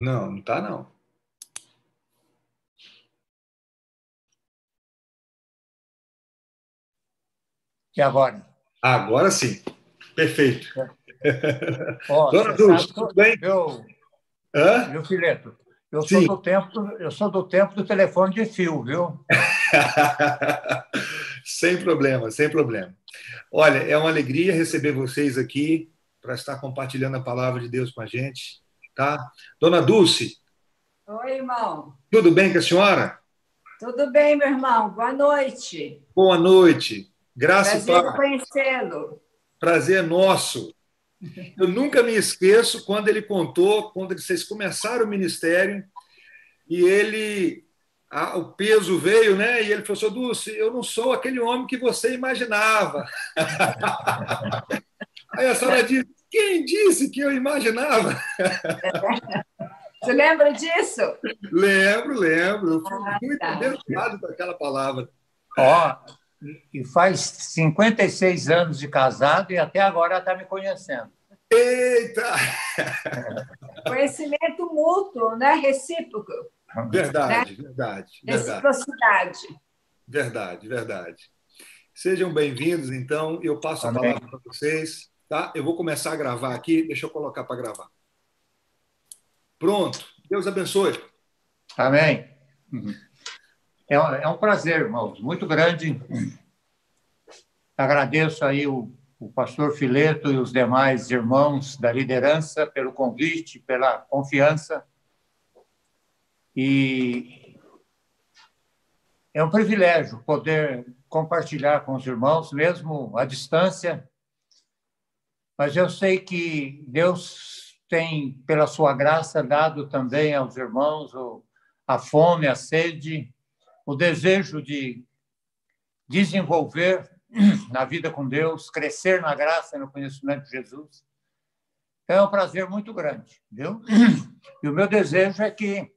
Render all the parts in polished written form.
Não, não está não. E agora? Agora sim. Perfeito. Ó, Dona você Dulce, sabe que tudo bem? Hã? viu, Fileto? Sim. Eu sou do tempo do telefone de fio, viu? Sem problema, sem problema. Olha, é uma alegria receber vocês aqui para estar compartilhando a palavra de Deus com a gente, tá? Dona Dulce, Oi, irmão. tudo bem com a senhora? Tudo bem, meu irmão? Boa noite. Boa noite. Graça e Prazer em paz. conhecê-lo. Prazer nosso. Eu nunca me esqueço quando ele contou, quando vocês começaram o ministério, e o peso veio, né? E ele falou assim, Dulce, eu não sou aquele homem que você imaginava. Aí a senhora disse, quem disse que eu imaginava? Você lembra disso? Lembro, lembro. Eu fui muito Tá. abençoado com aquela palavra. Ó, e faz 56 anos de casado e até agora está me conhecendo. Eita! Conhecimento mútuo, né? Recíproco. Verdade, verdade, verdade, Reciprocidade. verdade, verdade. Sejam bem-vindos, então. Eu passo a Amém. palavra para vocês, tá? Eu vou começar a gravar aqui. Deixa eu colocar para gravar. Pronto. Deus abençoe. Amém. É um prazer, irmãos, muito grande. Agradeço aí o pastor Fileto e os demais irmãos da liderança pelo convite, pela confiança. E é um privilégio poder compartilhar com os irmãos, mesmo à distância. Mas eu sei que Deus tem, pela sua graça, dado também aos irmãos a fome, a sede, o desejo de desenvolver na vida com Deus, crescer na graça e no conhecimento de Jesus. É um prazer muito grande, viu? E o meu desejo é que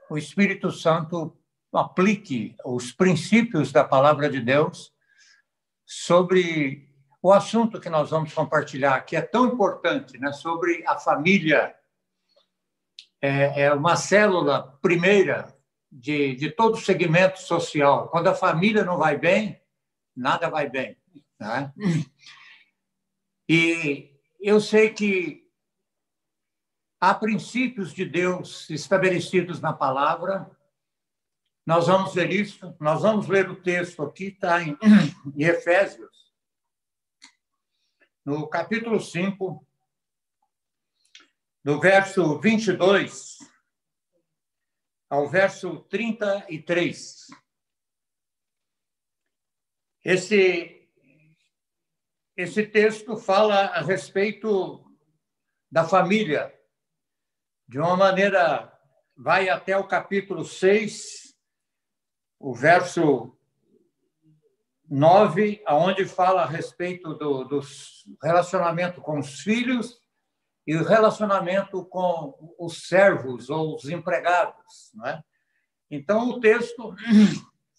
o Espírito Santo aplique os princípios da palavra de Deus sobre o assunto que nós vamos compartilhar, que é tão importante, né? Sobre a família. É uma célula primeira de todo segmento social. Quando a família não vai bem, nada vai bem, né? E eu sei que há princípios de Deus estabelecidos na palavra. Nós vamos ver isso. Nós vamos ler o texto aqui, está em Efésios, no capítulo 5, do verso 22 ao verso 33. Esse texto fala a respeito da família, de uma maneira, vai até o capítulo 6, o verso 9, onde fala a respeito do relacionamento com os filhos e o relacionamento com os servos ou os empregados, não é? Então, o texto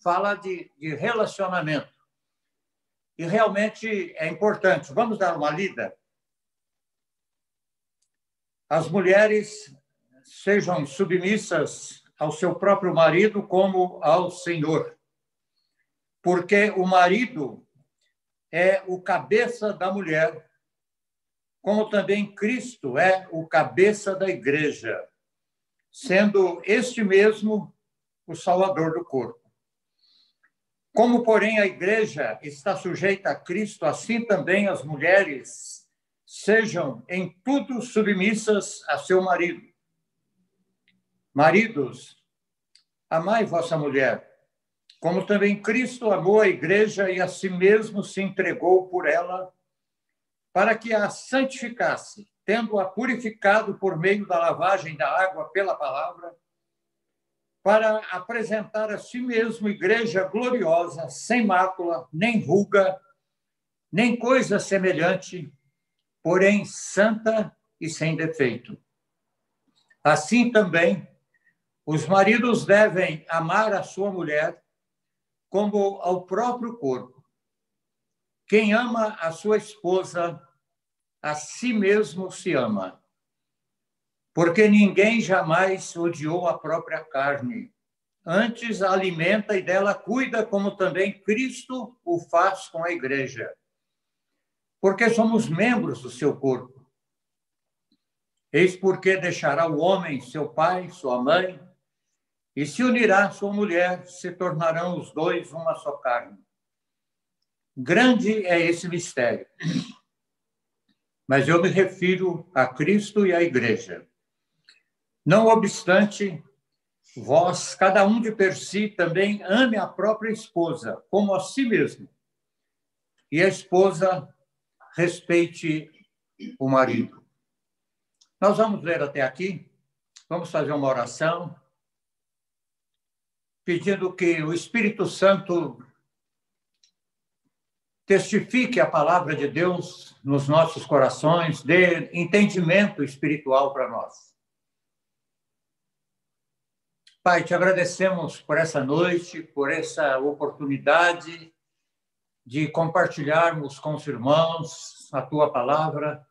fala de relacionamento. E realmente é importante. Vamos dar uma lida? As mulheres sejam submissas ao seu próprio marido como ao Senhor, porque o marido é o cabeça da mulher, como também Cristo é o cabeça da igreja, sendo este mesmo o Salvador do corpo. Como, porém, a igreja está sujeita a Cristo, assim também as mulheres sejam em tudo submissas a seu marido. Maridos, amai vossa mulher, como também Cristo amou a igreja e a si mesmo se entregou por ela, para que a santificasse, tendo-a purificado por meio da lavagem da água pela palavra, para apresentar a si mesmo igreja gloriosa, sem mácula, nem ruga, nem coisa semelhante, porém santa e sem defeito. Assim também, os maridos devem amar a sua mulher como ao próprio corpo. Quem ama a sua esposa, a si mesmo se ama. Porque ninguém jamais odiou a própria carne. Antes a alimenta e dela cuida, como também Cristo o faz com a igreja. Porque somos membros do seu corpo. Eis porque deixará o homem seu pai, sua mãe, e se unirá à sua mulher, se tornarão os dois uma só carne. Grande é esse mistério. Mas eu me refiro a Cristo e à igreja. Não obstante, vós, cada um de per si, também ame a própria esposa, como a si mesmo. E a esposa respeite o marido. Nós vamos ler até aqui, vamos fazer uma oração, pedindo que o Espírito Santo testifique a palavra de Deus nos nossos corações, dê entendimento espiritual para nós. Pai, te agradecemos por essa noite, por essa oportunidade de compartilharmos com os irmãos a tua palavra.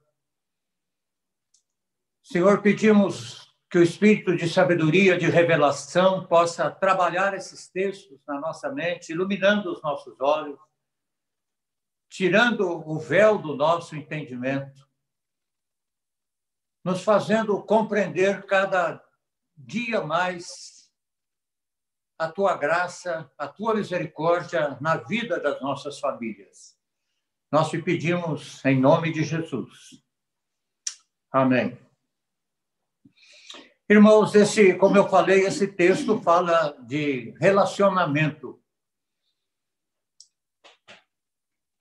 Senhor, pedimos que o Espírito de sabedoria, de revelação, possa trabalhar esses textos na nossa mente, iluminando os nossos olhos, tirando o véu do nosso entendimento, nos fazendo compreender cada dia mais a tua graça, a tua misericórdia na vida das nossas famílias. Nós te pedimos em nome de Jesus. Amém. Irmãos, como eu falei, esse texto fala de relacionamento.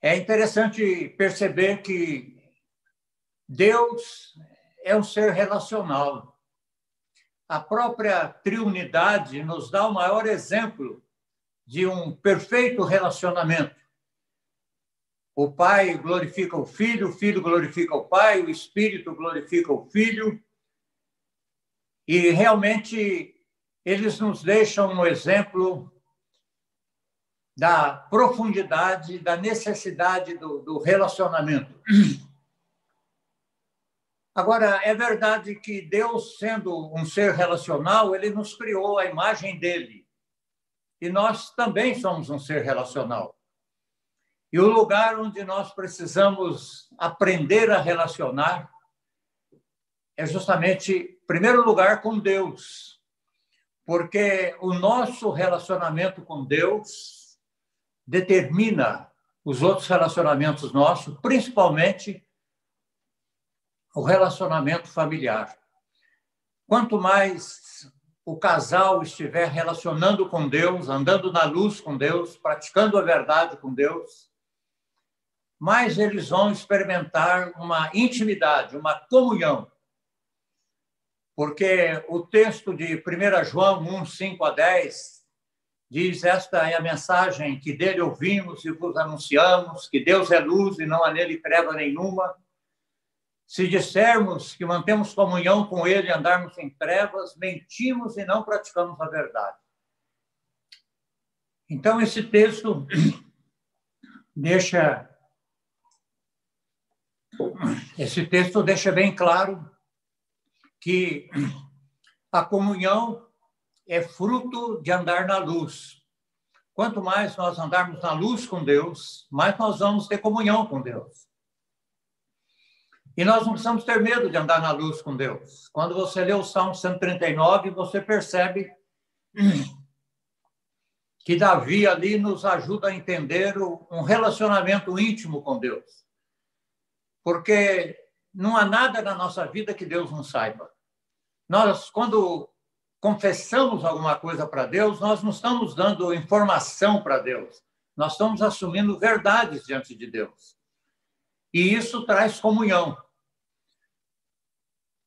É interessante perceber que Deus é um ser relacional. A própria triunidade nos dá o maior exemplo de um perfeito relacionamento. O Pai glorifica o Filho glorifica o Pai, o Espírito glorifica o Filho. E realmente eles nos deixam um exemplo da profundidade, da necessidade do relacionamento. Agora, é verdade que Deus, sendo um ser relacional, ele nos criou a imagem dele. E nós também somos um ser relacional. E o lugar onde nós precisamos aprender a relacionar é justamente, em primeiro lugar, com Deus. Porque o nosso relacionamento com Deus determina os outros relacionamentos nossos, principalmente o relacionamento familiar. Quanto mais o casal estiver relacionando com Deus, andando na luz com Deus, praticando a verdade com Deus, mais eles vão experimentar uma intimidade, uma comunhão. Porque o texto de 1 João 1, 5 a 10 diz: esta é a mensagem que dele ouvimos e vos anunciamos, que Deus é luz e não há nele treva nenhuma. Se dissermos que mantemos comunhão com ele e andarmos em trevas, mentimos e não praticamos a verdade. Então, esse texto deixa bem claro que a comunhão é fruto de andar na luz. Quanto mais nós andarmos na luz com Deus, mais nós vamos ter comunhão com Deus. E nós não precisamos ter medo de andar na luz com Deus. Quando você lê o Salmo 139, você percebe que Davi ali nos ajuda a entender um relacionamento íntimo com Deus. Porque não há nada na nossa vida que Deus não saiba. Nós, quando confessamos alguma coisa para Deus, nós não estamos dando informação para Deus. Nós estamos assumindo verdades diante de Deus. E isso traz comunhão.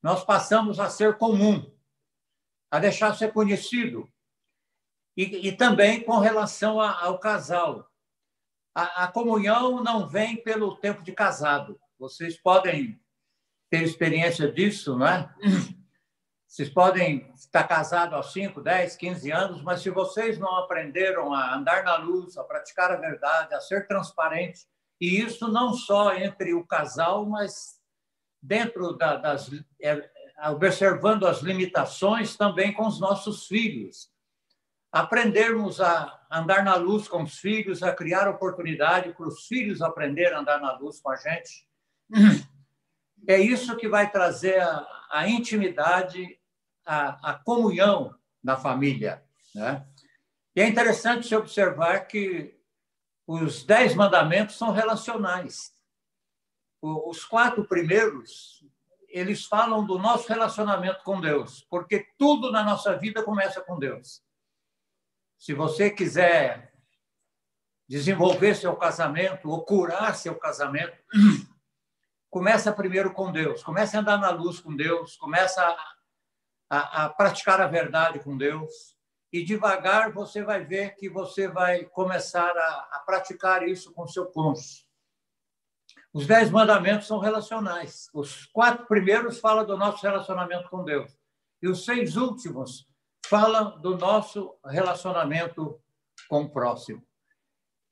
Nós passamos a ser comum, a deixar ser conhecido. E também com relação ao casal. A comunhão não vem pelo tempo de casado. Vocês podem ter experiência disso, não é? Vocês podem estar casados há 5, 10, 15 anos, mas se vocês não aprenderam a andar na luz, a praticar a verdade, a ser transparente, e isso não só entre o casal, mas dentro observando as limitações também com os nossos filhos. Aprendermos a andar na luz com os filhos, a criar oportunidade para os filhos aprenderem a andar na luz com a gente. É isso que vai trazer a intimidade, a comunhão na família, né? E é interessante se observar que os 10 mandamentos são relacionais. Os 4 primeiros, eles falam do nosso relacionamento com Deus, porque tudo na nossa vida começa com Deus. Se você quiser desenvolver seu casamento ou curar seu casamento, começa primeiro com Deus. Comece a andar na luz com Deus, começa a praticar a verdade com Deus. E devagar você vai ver que você vai começar a praticar isso com seu cônjuge. Os 10 mandamentos são relacionais. Os 4 primeiros falam do nosso relacionamento com Deus. E os 6 últimos falam do nosso relacionamento com o próximo.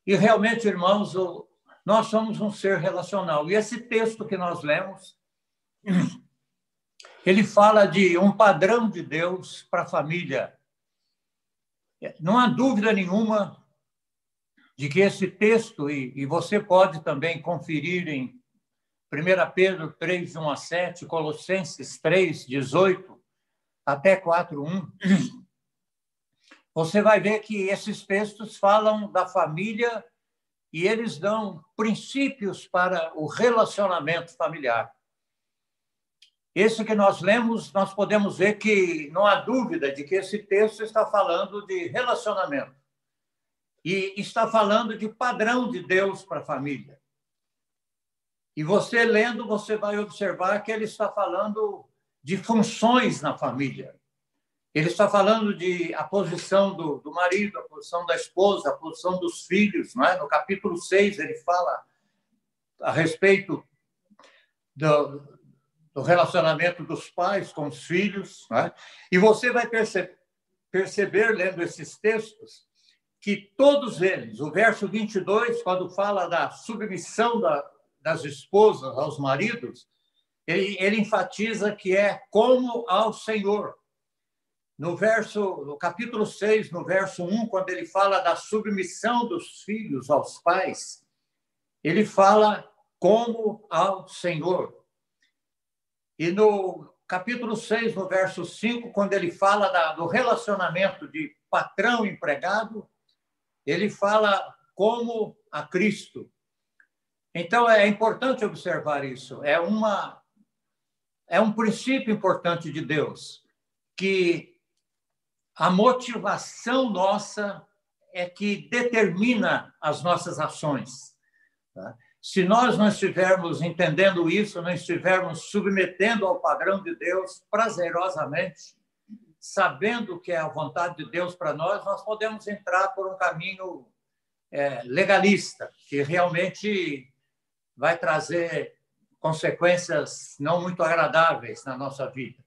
E realmente, irmãos, nós somos um ser relacional. E esse texto que nós lemos, ele fala de um padrão de Deus para a família. Não há dúvida nenhuma de que esse texto, e você pode também conferir em 1 Pedro 3, 1 a 7, Colossenses 3, 18, até 4, 1, você vai ver que esses textos falam da família e eles dão princípios para o relacionamento familiar. Esse que nós lemos, nós podemos ver que não há dúvida de que esse texto está falando de relacionamento e está falando de padrão de Deus para a família. E você lendo, você vai observar que ele está falando de funções na família. Ele está falando de a posição do marido, a posição da esposa, a posição dos filhos. Não é? No capítulo 6, ele fala a respeito do relacionamento dos pais com os filhos. Não é? E você vai perceber, lendo esses textos, que todos eles, o verso 22, quando fala da submissão das esposas aos maridos, ele enfatiza que é como ao Senhor. No capítulo 6, no verso 1, quando ele fala da submissão dos filhos aos pais, ele fala como ao Senhor. E no capítulo 6, no verso 5, quando ele fala do relacionamento de patrão-empregado, ele fala como a Cristo. Então, é importante observar isso. É um princípio importante de Deus, que a motivação nossa é que determina as nossas ações. Tá? Se nós não estivermos entendendo isso, não estivermos submetendo ao padrão de Deus prazerosamente, sabendo que é a vontade de Deus para nós, nós podemos entrar por um caminho legalista, que realmente vai trazer consequências não muito agradáveis na nossa vida.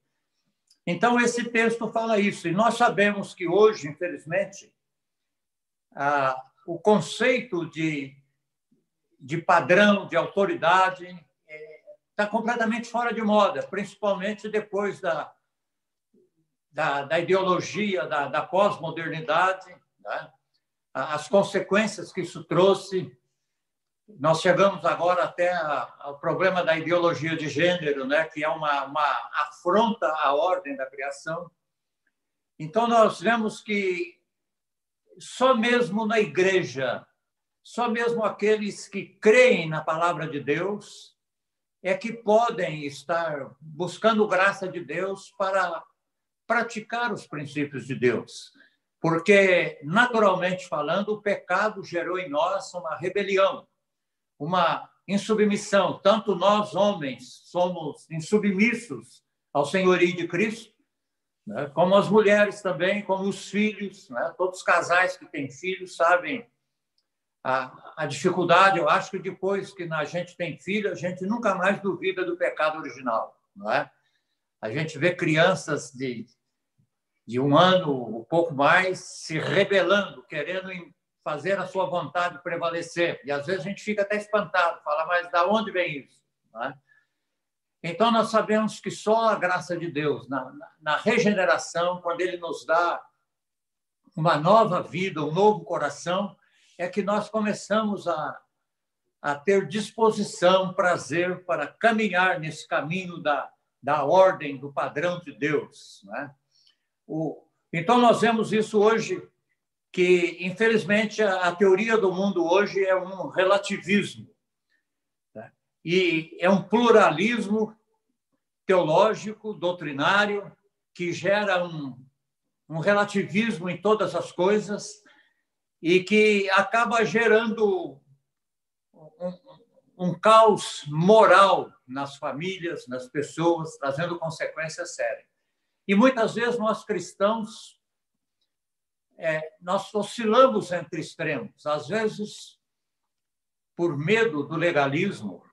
Então, esse texto fala isso. E nós sabemos que hoje, infelizmente, o conceito de padrão, de autoridade, está completamente fora de moda, principalmente depois da ideologia da pós-modernidade, né? As consequências que isso trouxe. Nós chegamos agora até ao problema da ideologia de gênero, né? Que é uma afronta à ordem da criação. Então, nós vemos que só mesmo na igreja, só mesmo aqueles que creem na palavra de Deus é que podem estar buscando graça de Deus para praticar os princípios de Deus. Porque, naturalmente falando, o pecado gerou em nós uma rebelião, uma insubmissão. Tanto nós, homens, somos insubmissos ao senhorio de Cristo, né? Como as mulheres também, como os filhos, né? Todos os casais que têm filhos sabem a dificuldade. Eu acho que depois que a gente tem filho, a gente nunca mais duvida do pecado original, não é? A gente vê crianças de 1 ano, um pouco mais, se rebelando, querendo fazer a sua vontade prevalecer. E, às vezes, a gente fica até espantado, fala, mas de onde vem isso? Não é? Então, nós sabemos que só a graça de Deus, na regeneração, quando Ele nos dá uma nova vida, um novo coração, é que nós começamos a ter disposição, prazer para caminhar nesse caminho da ordem, do padrão de Deus. Né? Então, nós vemos isso hoje, que, infelizmente, a teoria do mundo hoje é um relativismo. Né? E é um pluralismo teológico, doutrinário, que gera um relativismo em todas as coisas e que acaba gerando um caos moral nas famílias, nas pessoas, trazendo consequências sérias. E muitas vezes nós cristãos nós oscilamos entre extremos. Às vezes, por medo do legalismo,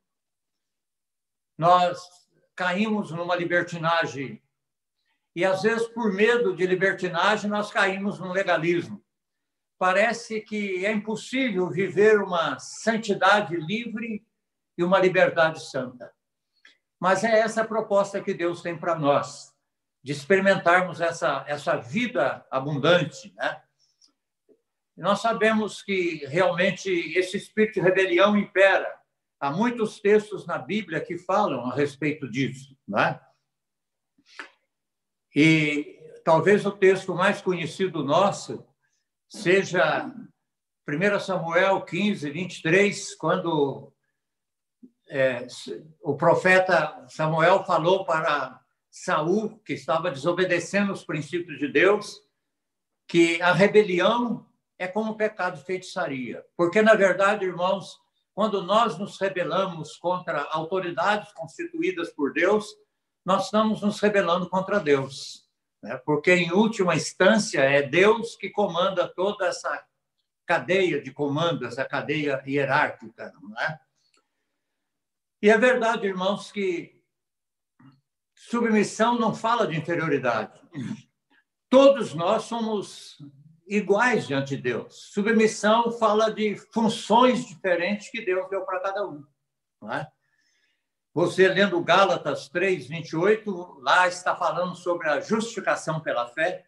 nós caímos numa libertinagem. E, às vezes, por medo de libertinagem, nós caímos no legalismo. Parece que é impossível viver uma santidade livre e uma liberdade santa. Mas é essa a proposta que Deus tem para nós, de experimentarmos essa vida abundante. Né? Nós sabemos que, realmente, esse espírito de rebelião impera. Há muitos textos na Bíblia que falam a respeito disso. Né? E talvez o texto mais conhecido nosso seja 1 Samuel 15, 23, quando o profeta Samuel falou para Saul, que estava desobedecendo os princípios de Deus, que a rebelião é como o pecado de feitiçaria. Porque, na verdade, irmãos, quando nós nos rebelamos contra autoridades constituídas por Deus, nós estamos nos rebelando contra Deus. Né? Porque, em última instância, é Deus que comanda toda essa cadeia de comando, essa cadeia hierárquica. Não é? E é verdade, irmãos, que submissão não fala de inferioridade. Todos nós somos iguais diante de Deus. Submissão fala de funções diferentes que Deus deu para cada um. Não é? Você, lendo Gálatas 3, 28, lá está falando sobre a justificação pela fé.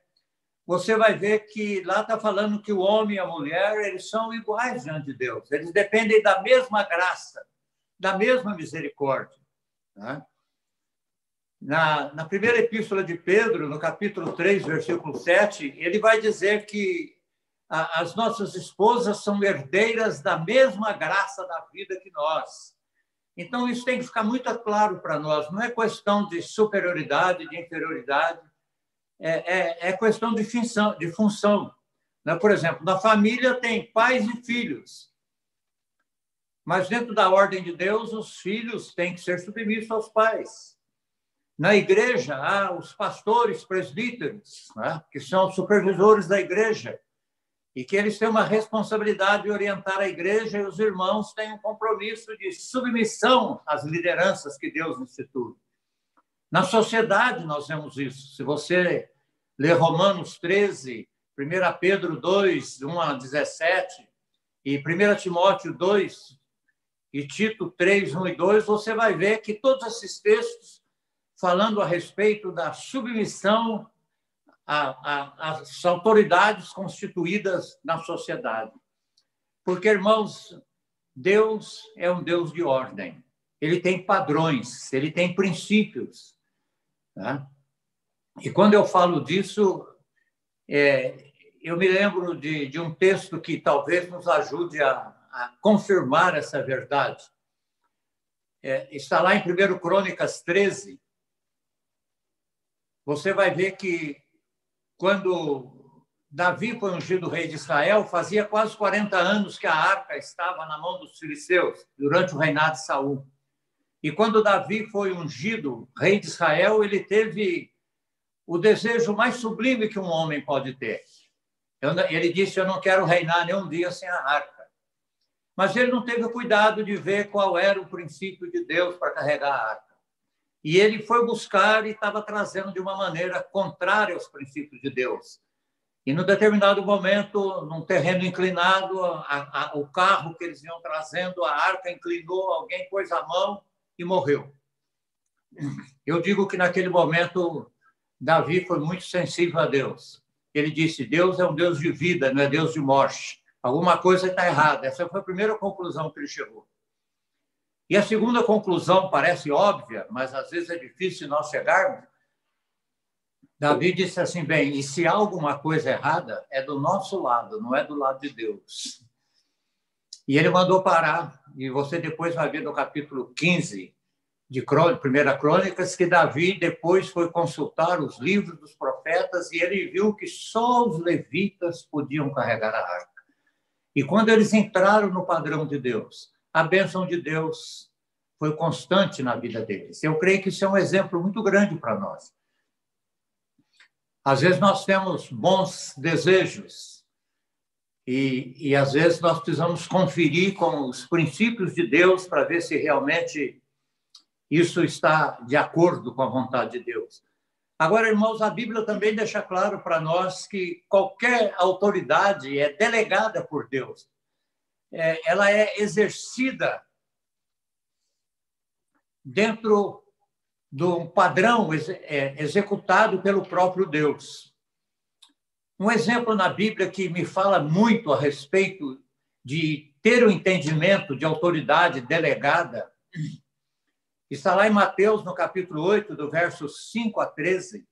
Você vai ver que lá está falando que o homem e a mulher, eles são iguais diante de Deus. Eles dependem da mesma graça, da mesma misericórdia. Né? Na primeira epístola de Pedro, no capítulo 3, versículo 7, ele vai dizer que as nossas esposas são herdeiras da mesma graça da vida que nós. Então, isso tem que ficar muito claro para nós. Não é questão de superioridade, de inferioridade, é questão de função. Né? Por exemplo, na família tem pais e filhos. Mas, dentro da ordem de Deus, os filhos têm que ser submissos aos pais. Na igreja, há os pastores, presbíteros, né? Que são supervisores da igreja, e que eles têm uma responsabilidade de orientar a igreja, e os irmãos têm um compromisso de submissão às lideranças que Deus institui. Na sociedade, nós vemos isso. Se você ler Romanos 13, 1 Pedro 2, 1 a 17, e 1 Timóteo 2, e Tito 3, 1 e 2, você vai ver que todos esses textos falando a respeito da submissão às autoridades constituídas na sociedade. Porque, irmãos, Deus é um Deus de ordem. Ele tem padrões, ele tem princípios. Tá? E quando eu falo disso, eu me lembro de um texto que talvez nos ajude a confirmar essa verdade. Está lá em 1 Crônicas 13. Você vai ver que quando Davi foi ungido rei de Israel, fazia quase 40 anos que a arca estava na mão dos filisteus, durante o reinado de Saul. E quando Davi foi ungido rei de Israel, ele teve o desejo mais sublime que um homem pode ter. Ele disse, eu não quero reinar nenhum dia sem a arca. Mas ele não teve o cuidado de ver qual era o princípio de Deus para carregar a arca. E ele foi buscar e estava trazendo de uma maneira contrária aos princípios de Deus. E, num determinado momento, num terreno inclinado, o carro que eles iam trazendo, a arca inclinou, alguém pôs a mão e morreu. eu digo que naquele momento Davi foi muito sensível a Deus. Ele disse: Deus é um Deus de vida, não é Deus de morte. Alguma coisa está errada. Essa foi a primeira conclusão que ele chegou. E a segunda conclusão parece óbvia, mas às vezes é difícil nós chegarmos. Davi disse assim: bem, e se há alguma coisa errada, é do nosso lado, não é do lado de Deus. E ele mandou parar, e você depois vai ver no capítulo 15 de Primeira Crônicas, que Davi depois foi consultar os livros dos profetas e ele viu que só os levitas podiam carregar a arca. E quando eles entraram no padrão de Deus, a bênção de Deus foi constante na vida deles. Eu creio que isso é um exemplo muito grande para nós. Às vezes nós temos bons desejos e às vezes nós precisamos conferir com os princípios de Deus para ver se realmente isso está de acordo com a vontade de Deus. Agora, irmãos, a Bíblia também deixa claro para nós que qualquer autoridade é delegada por Deus. Ela é exercida dentro do padrão executado pelo próprio Deus. Um exemplo na Bíblia que me fala muito a respeito de ter o entendimento de autoridade delegada está lá em Mateus, no capítulo 8, do verso 5 a 13.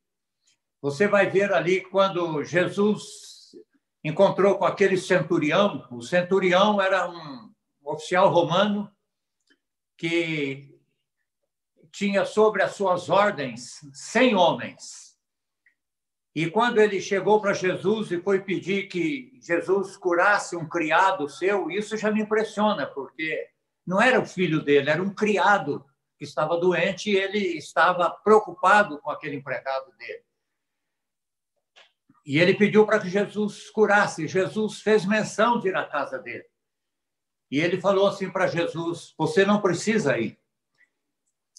Você vai ver ali quando Jesus encontrou com aquele centurião. O centurião era um oficial romano que tinha sobre as suas ordens 100 homens. E quando ele chegou para Jesus e foi pedir que Jesus curasse um criado seu, isso já me impressiona, porque não era o filho dele, era um criado que estava doente e ele estava preocupado com aquele empregado dele. E ele pediu para que Jesus curasse. Jesus fez menção de ir à casa dele. E ele falou assim para Jesus: você não precisa ir.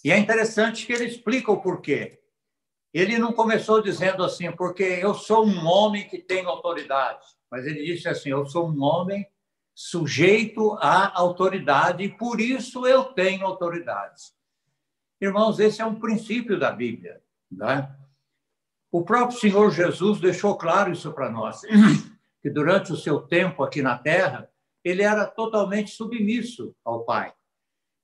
E é interessante que ele explica o porquê. Ele não começou dizendo assim, porque eu sou um homem que tem autoridade. Mas ele disse assim: eu sou um homem sujeito à autoridade e por isso eu tenho autoridade. Irmãos, esse é um princípio da Bíblia, né? O próprio Senhor Jesus deixou claro isso para nós, que durante o seu tempo aqui na Terra, ele era totalmente submisso ao Pai.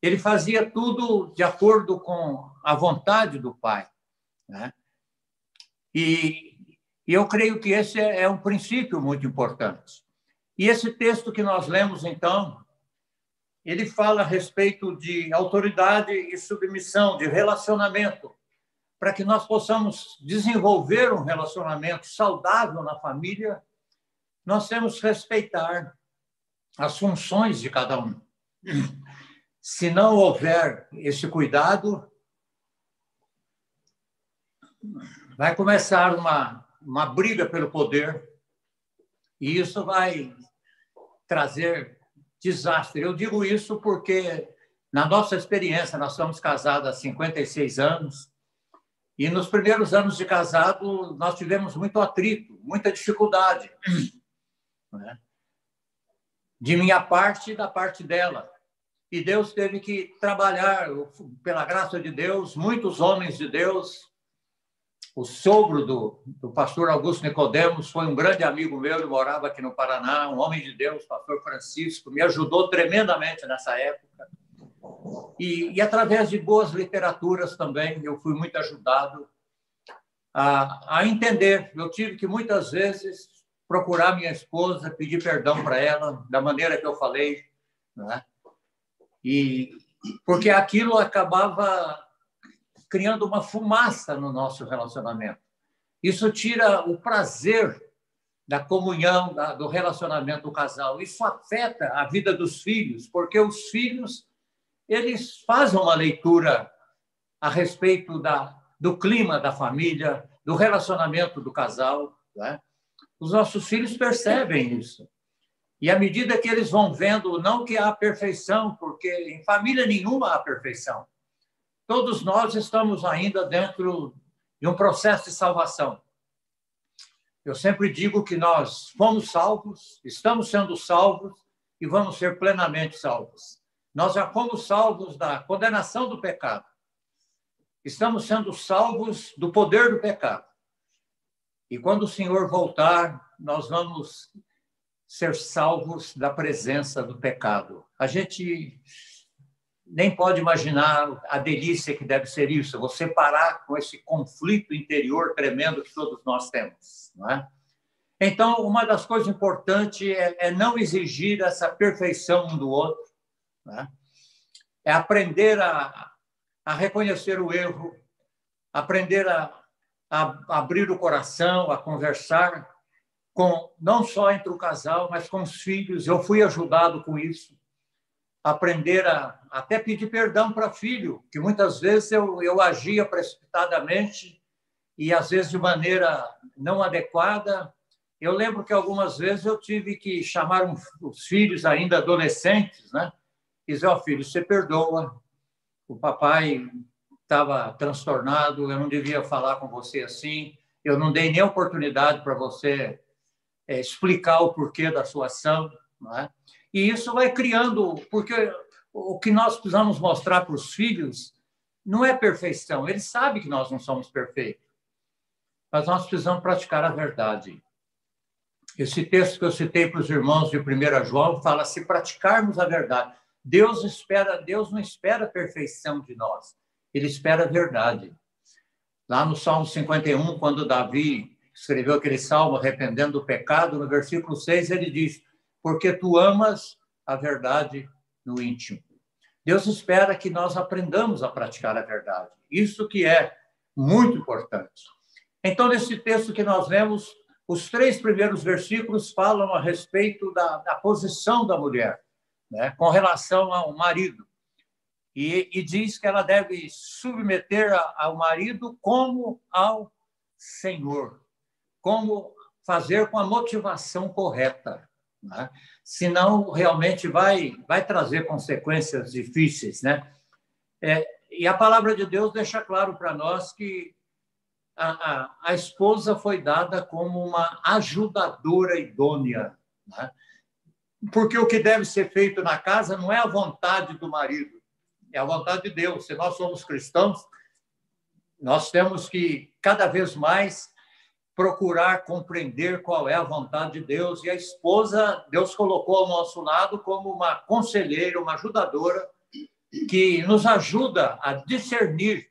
Ele fazia tudo de acordo com a vontade do Pai, né? E eu creio que esse é um princípio muito importante. E esse texto que nós lemos, então, ele fala a respeito de autoridade e submissão, de relacionamento, para que nós possamos desenvolver um relacionamento saudável na família, nós temos que respeitar as funções de cada um. Se não houver esse cuidado, vai começar uma briga pelo poder e isso vai trazer desastre. Eu digo isso porque, na nossa experiência, nós somos casados há 56 anos e nos primeiros anos de casado nós tivemos muito atrito, muita dificuldade, né? De minha parte e da parte dela. E Deus teve que trabalhar, pela graça de Deus, muitos homens de Deus. O sogro do pastor Augusto Nicodemos foi um grande amigo meu, ele morava aqui no Paraná, um homem de Deus, pastor Francisco, me ajudou tremendamente nessa época. E através de boas literaturas também, eu fui muito ajudado a entender. Eu tive que, muitas vezes, procurar minha esposa, pedir perdão para ela, da maneira que eu falei, né? E porque aquilo acabava criando uma fumaça no nosso relacionamento. Isso tira o prazer da comunhão, do relacionamento do casal. Isso afeta a vida dos filhos, porque os filhos eles fazem uma leitura a respeito do clima da família, do relacionamento do casal, né? Os nossos filhos percebem isso. E à medida que eles vão vendo, não que há perfeição, porque em família nenhuma há perfeição. Todos nós estamos ainda dentro de um processo de salvação. Eu sempre digo que nós fomos salvos, estamos sendo salvos e vamos ser plenamente salvos. Nós já fomos salvos da condenação do pecado. estamos sendo salvos do poder do pecado. E quando o Senhor voltar, nós vamos ser salvos da presença do pecado. A gente nem pode imaginar a delícia que deve ser isso, você parar com esse conflito interior tremendo que todos nós temos, não é? Então, uma das coisas importantes é não exigir essa perfeição um do outro, né? É aprender a reconhecer o erro, aprender a abrir o coração, a conversar não só entre o casal, mas com os filhos. Eu fui ajudado com isso. Aprender a até pedir perdão para filho, que muitas vezes eu agia precipitadamente e, às vezes, de maneira não adequada. Eu lembro que algumas vezes eu tive que chamar os filhos ainda adolescentes, né? E dizer, filho, você perdoa, o papai estava transtornado, eu não devia falar com você assim, eu não dei nem oportunidade para você explicar o porquê da sua ação, não é? E isso vai criando, porque o que nós precisamos mostrar para os filhos não é perfeição, eles sabem que nós não somos perfeitos, mas nós precisamos praticar a verdade. Esse texto que eu citei para os irmãos de 1 João fala, se praticarmos a verdade, Deus não espera a perfeição de nós, ele espera a verdade. Lá no Salmo 51, quando Davi escreveu aquele salmo arrependendo do pecado, no versículo 6 ele diz, porque tu amas a verdade no íntimo. Deus espera que nós aprendamos a praticar a verdade. Isso que é muito importante. Então, nesse texto que nós lemos, os 3 primeiros versículos falam a respeito da posição da mulher, né, com relação ao marido. E diz que ela deve submeter ao marido como ao Senhor, como fazer com a motivação correta, né? Senão realmente vai trazer consequências difíceis, né? E a palavra de Deus deixa claro para nós que a esposa foi dada como uma ajudadora idônea, né? Porque o que deve ser feito na casa não é a vontade do marido, é a vontade de Deus. Se nós somos cristãos, nós temos que, cada vez mais, procurar compreender qual é a vontade de Deus. E a esposa, Deus colocou ao nosso lado como uma conselheira, uma ajudadora, que nos ajuda a discernir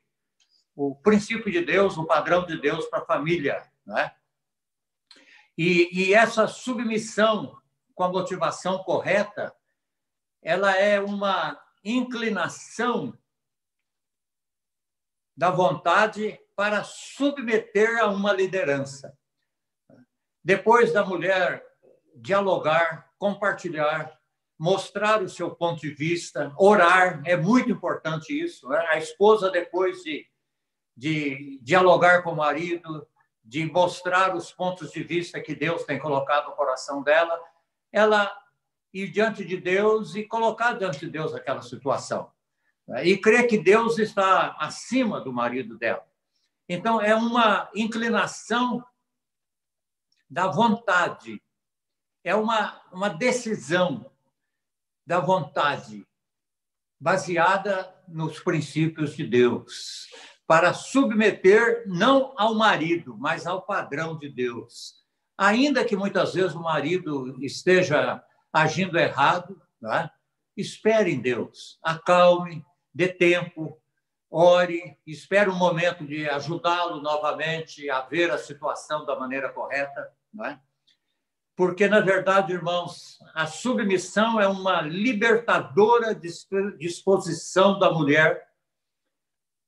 o princípio de Deus, o padrão de Deus para a família, né? E essa submissão com a motivação correta, ela é uma inclinação da vontade para submeter a uma liderança. Depois da mulher dialogar, compartilhar, mostrar o seu ponto de vista, orar, é muito importante isso, né? A esposa, depois de dialogar com o marido, de mostrar os pontos de vista que Deus tem colocado no coração dela, ela ir diante de Deus e colocar diante de Deus aquela situação. E crer que Deus está acima do marido dela. Então, é uma inclinação da vontade, é uma decisão da vontade baseada nos princípios de Deus, para submeter não ao marido, mas ao padrão de Deus. Ainda que muitas vezes o marido esteja agindo errado, né? Espere em Deus, acalme, dê tempo, ore, espere um momento de ajudá-lo novamente a ver a situação da maneira correta, não é? Porque, na verdade, irmãos, a submissão é uma libertadora disposição da mulher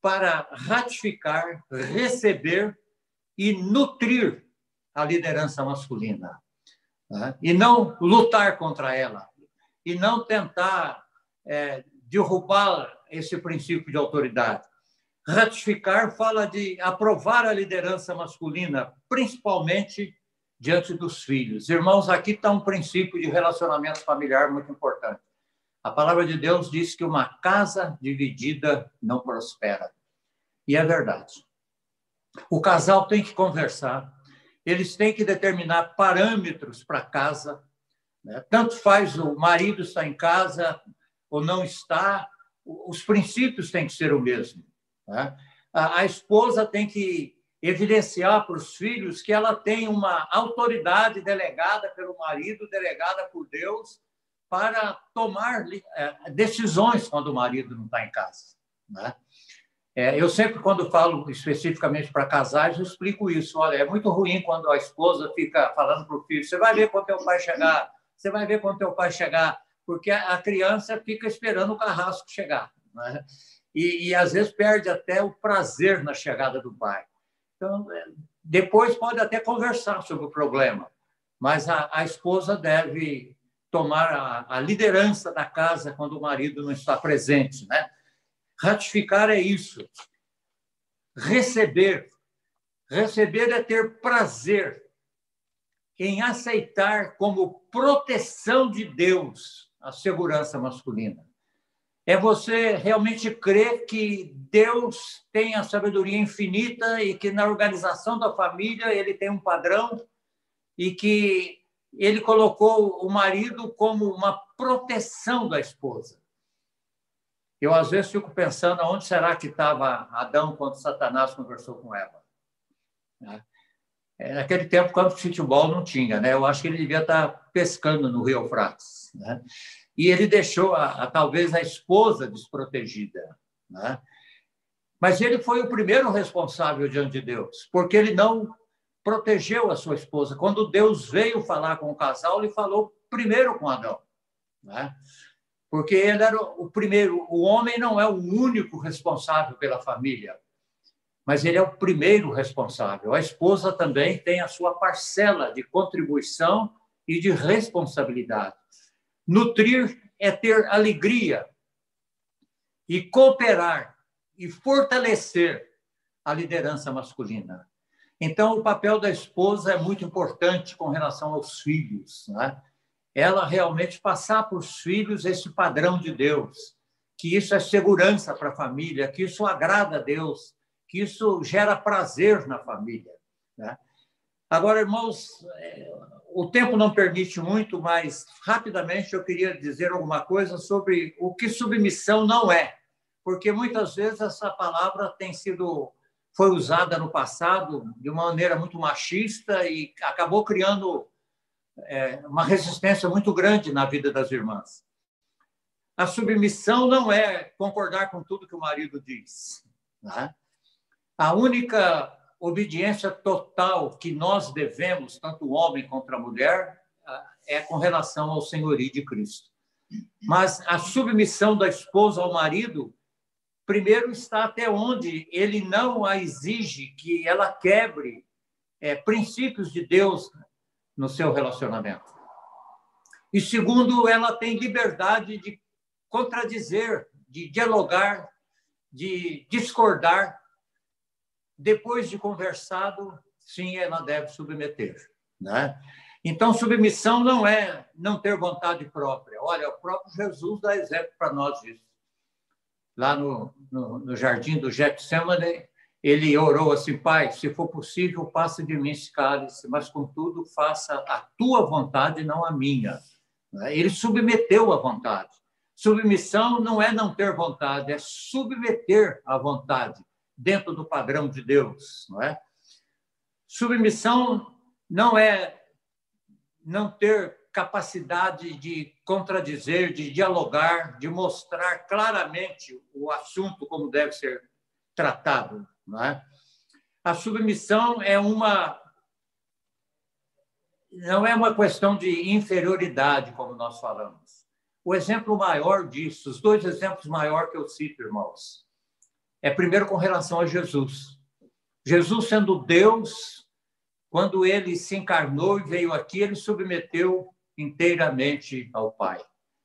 para ratificar, receber e nutrir a liderança masculina, né? E não lutar contra ela, e não tentar derrubar esse princípio de autoridade. Ratificar fala de aprovar a liderança masculina, principalmente diante dos filhos. Irmãos, aqui está um princípio de relacionamento familiar muito importante. A palavra de Deus diz que uma casa dividida não prospera. E é verdade. O casal tem que conversar, eles têm que determinar parâmetros para a casa, né? Tanto faz o marido estar em casa ou não está, os princípios têm que ser o mesmo, né? a esposa tem que evidenciar para os filhos que ela tem uma autoridade delegada pelo marido, delegada por Deus, para tomar decisões quando o marido não está em casa, né? Eu sempre, quando falo especificamente para casais, eu explico isso. Olha, é muito ruim quando a esposa fica falando para o filho: você vai ver quando teu pai chegar, você vai ver quando teu pai chegar, porque a criança fica esperando o carrasco chegar, né? E às vezes perde até o prazer na chegada do pai. Então, depois pode até conversar sobre o problema, mas a esposa deve tomar a liderança da casa quando o marido não está presente, né? Ratificar é isso. Receber é ter prazer em aceitar como proteção de Deus a segurança masculina. É você realmente crer que Deus tem a sabedoria infinita e que na organização da família ele tem um padrão e que ele colocou o marido como uma proteção da esposa. Eu, às vezes, fico pensando onde será que estava Adão quando Satanás conversou com Eva. Naquele tempo, quando o futebol não tinha, né? Eu acho que ele devia estar pescando no Rio Eufrates, né? E ele deixou, talvez, a esposa desprotegida, né? Mas ele foi o primeiro responsável diante de Deus, porque ele não protegeu a sua esposa. Quando Deus veio falar com o casal, ele falou primeiro com Adão, né? Porque ele era o primeiro. O homem não é o único responsável pela família, mas ele é o primeiro responsável. A esposa também tem a sua parcela de contribuição e de responsabilidade. Nutrir é ter alegria e cooperar e fortalecer a liderança masculina. Então, o papel da esposa é muito importante com relação aos filhos, né? Ela realmente passar para os filhos esse padrão de Deus, que isso é segurança para a família, que isso agrada a Deus, que isso gera prazer na família, né? Agora, irmãos, o tempo não permite muito, mas rapidamente eu queria dizer alguma coisa sobre o que submissão não é, porque muitas vezes essa palavra foi usada no passado de uma maneira muito machista e acabou criando uma resistência muito grande na vida das irmãs. A submissão não é concordar com tudo que o marido diz, né? A única obediência total que nós devemos, tanto o homem quanto a mulher, é com relação ao senhorio de Cristo. Mas a submissão da esposa ao marido, primeiro, está até onde ele não a exige que ela quebre princípios de Deus no seu relacionamento. E, segundo, ela tem liberdade de contradizer, de dialogar, de discordar. Depois de conversado, sim, ela deve submeter, né? Então, submissão não é não ter vontade própria. Olha, o próprio Jesus dá exemplo para nós disso. Lá no jardim do Getsemane, ele orou assim: Pai, se for possível, passa de mim esse cálice, mas, contudo, faça a tua vontade, não a minha. Ele submeteu a vontade. Submissão não é não ter vontade, é submeter a vontade dentro do padrão de Deus, não é? Submissão não é não ter capacidade de contradizer, de dialogar, de mostrar claramente o assunto como deve ser tratado, não é? A submissão não é uma questão de inferioridade, como nós falamos. O exemplo maior disso, os dois exemplos maiores que eu cito, irmãos, primeiro com relação a Jesus. Jesus, sendo Deus, quando ele se encarnou e veio aqui, ele submeteu inteiramente ao Pai.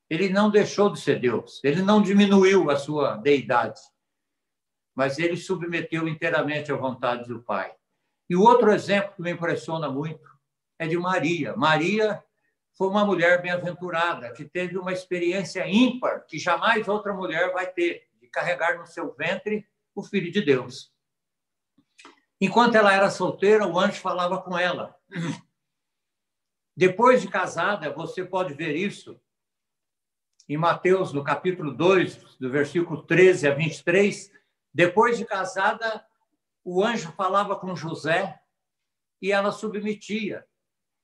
Ele não deixou de ser Deus, ele não diminuiu a sua deidade, mas ele submeteu inteiramente à vontade do Pai. E o outro exemplo que me impressiona muito é de Maria. Maria foi uma mulher bem-aventurada, que teve uma experiência ímpar, que jamais outra mulher vai ter, de carregar no seu ventre o Filho de Deus. Enquanto ela era solteira, o anjo falava com ela. Depois de casada, você pode ver isso em Mateus, no capítulo 2, do versículo 13 a 23, Depois de casada, o anjo falava com José e ela submetia.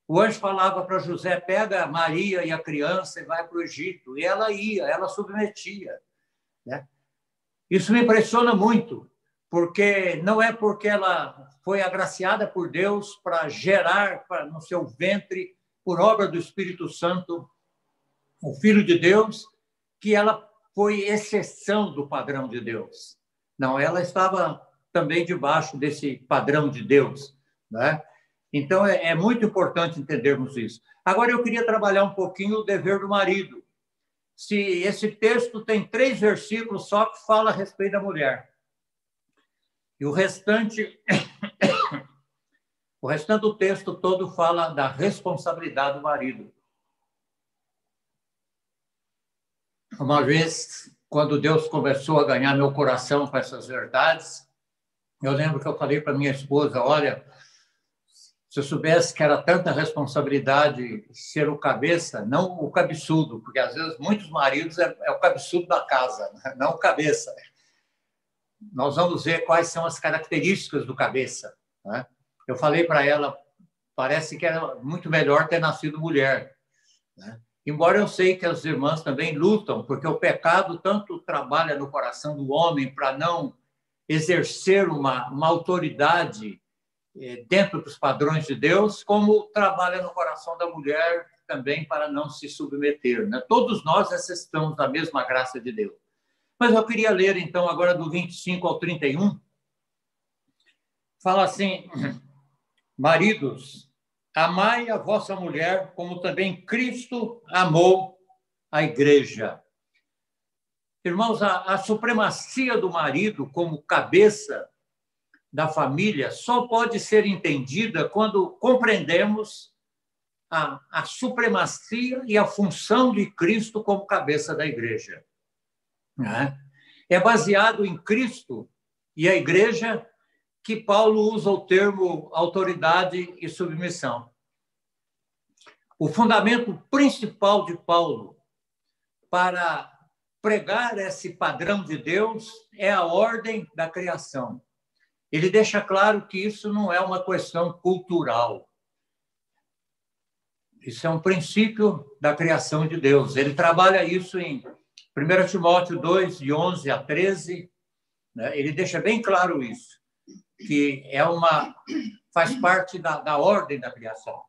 O anjo falava para José, pega Maria e a criança e vai para o Egito. E ela ia, ela submetia. Né? Isso me impressiona muito, porque não é porque ela foi agraciada por Deus para gerar no seu ventre, por obra do Espírito Santo, o Filho de Deus, que ela foi exceção do padrão de Deus. Não, ela estava também debaixo desse padrão de Deus. Né? Então, é muito importante entendermos isso. Agora, eu queria trabalhar um pouquinho o dever do marido. Se esse texto tem 3 versículos só que fala a respeito da mulher. E o restante do texto todo fala da responsabilidade do marido. Uma vez, quando Deus começou a ganhar meu coração com essas verdades, eu lembro que eu falei para minha esposa, olha, se eu soubesse que era tanta responsabilidade ser o cabeça, não o cabeçudo, porque às vezes muitos maridos é o cabeçudo da casa, não o cabeça. Nós vamos ver quais são as características do cabeça. Né? Eu falei para ela, parece que era muito melhor ter nascido mulher. Né? Embora eu sei que as irmãs também lutam, porque o pecado tanto trabalha no coração do homem para não exercer uma autoridade dentro dos padrões de Deus, como trabalha no coração da mulher também para não se submeter. Né? Todos nós necessitamos da mesma graça de Deus. Mas eu queria ler, então, agora do 25 ao 31. Fala assim, maridos, amai a vossa mulher, como também Cristo amou a igreja. Irmãos, a supremacia do marido como cabeça da família só pode ser entendida quando compreendemos a supremacia e a função de Cristo como cabeça da igreja. É baseado em Cristo e a igreja que Paulo usa o termo autoridade e submissão. O fundamento principal de Paulo para pregar esse padrão de Deus é a ordem da criação. Ele deixa claro que isso não é uma questão cultural. Isso é um princípio da criação de Deus. Ele trabalha isso em 1 Timóteo 2, de 11 a 13. Né? Ele deixa bem claro isso, que faz parte da ordem da criação.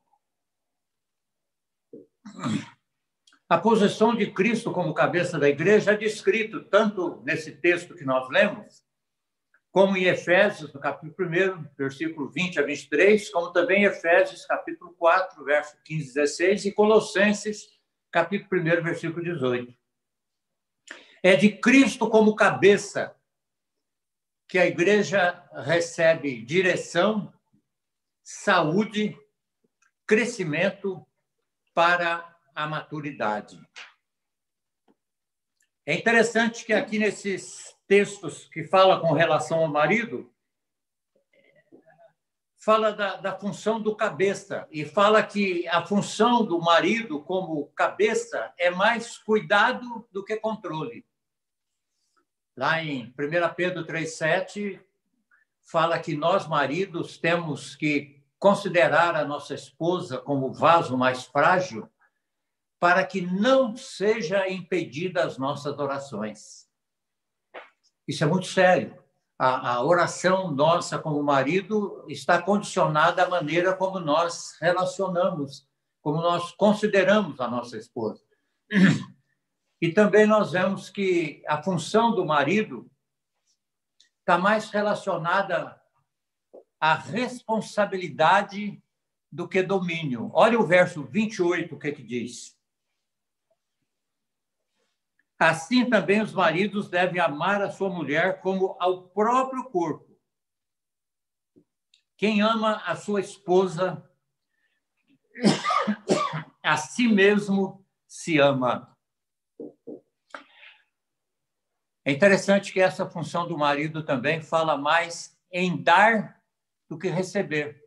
A posição de Cristo como cabeça da igreja é descrito tanto nesse texto que nós lemos, como em Efésios, no capítulo 1, versículo 20 a 23, como também em Efésios, capítulo 4, verso 15 a 16, e Colossenses, capítulo 1, versículo 18. É de Cristo como cabeça que a igreja recebe direção, saúde, crescimento para a maturidade. É interessante que aqui nesses textos que fala com relação ao marido, fala da função do cabeça e fala que a função do marido como cabeça é mais cuidado do que controle. Lá em 1 Pedro 3,7, fala que nós, maridos, temos que considerar a nossa esposa como vaso mais frágil para que não seja impedida as nossas orações. Isso é muito sério. A oração nossa como marido está condicionada à maneira como nós relacionamos, como nós consideramos a nossa esposa. E também nós vemos que a função do marido está mais relacionada à responsabilidade do que domínio. Olha o verso 28, o que diz. Assim também os maridos devem amar a sua mulher como ao próprio corpo. Quem ama a sua esposa, a si mesmo se ama. É interessante que essa função do marido também fala mais em dar do que receber.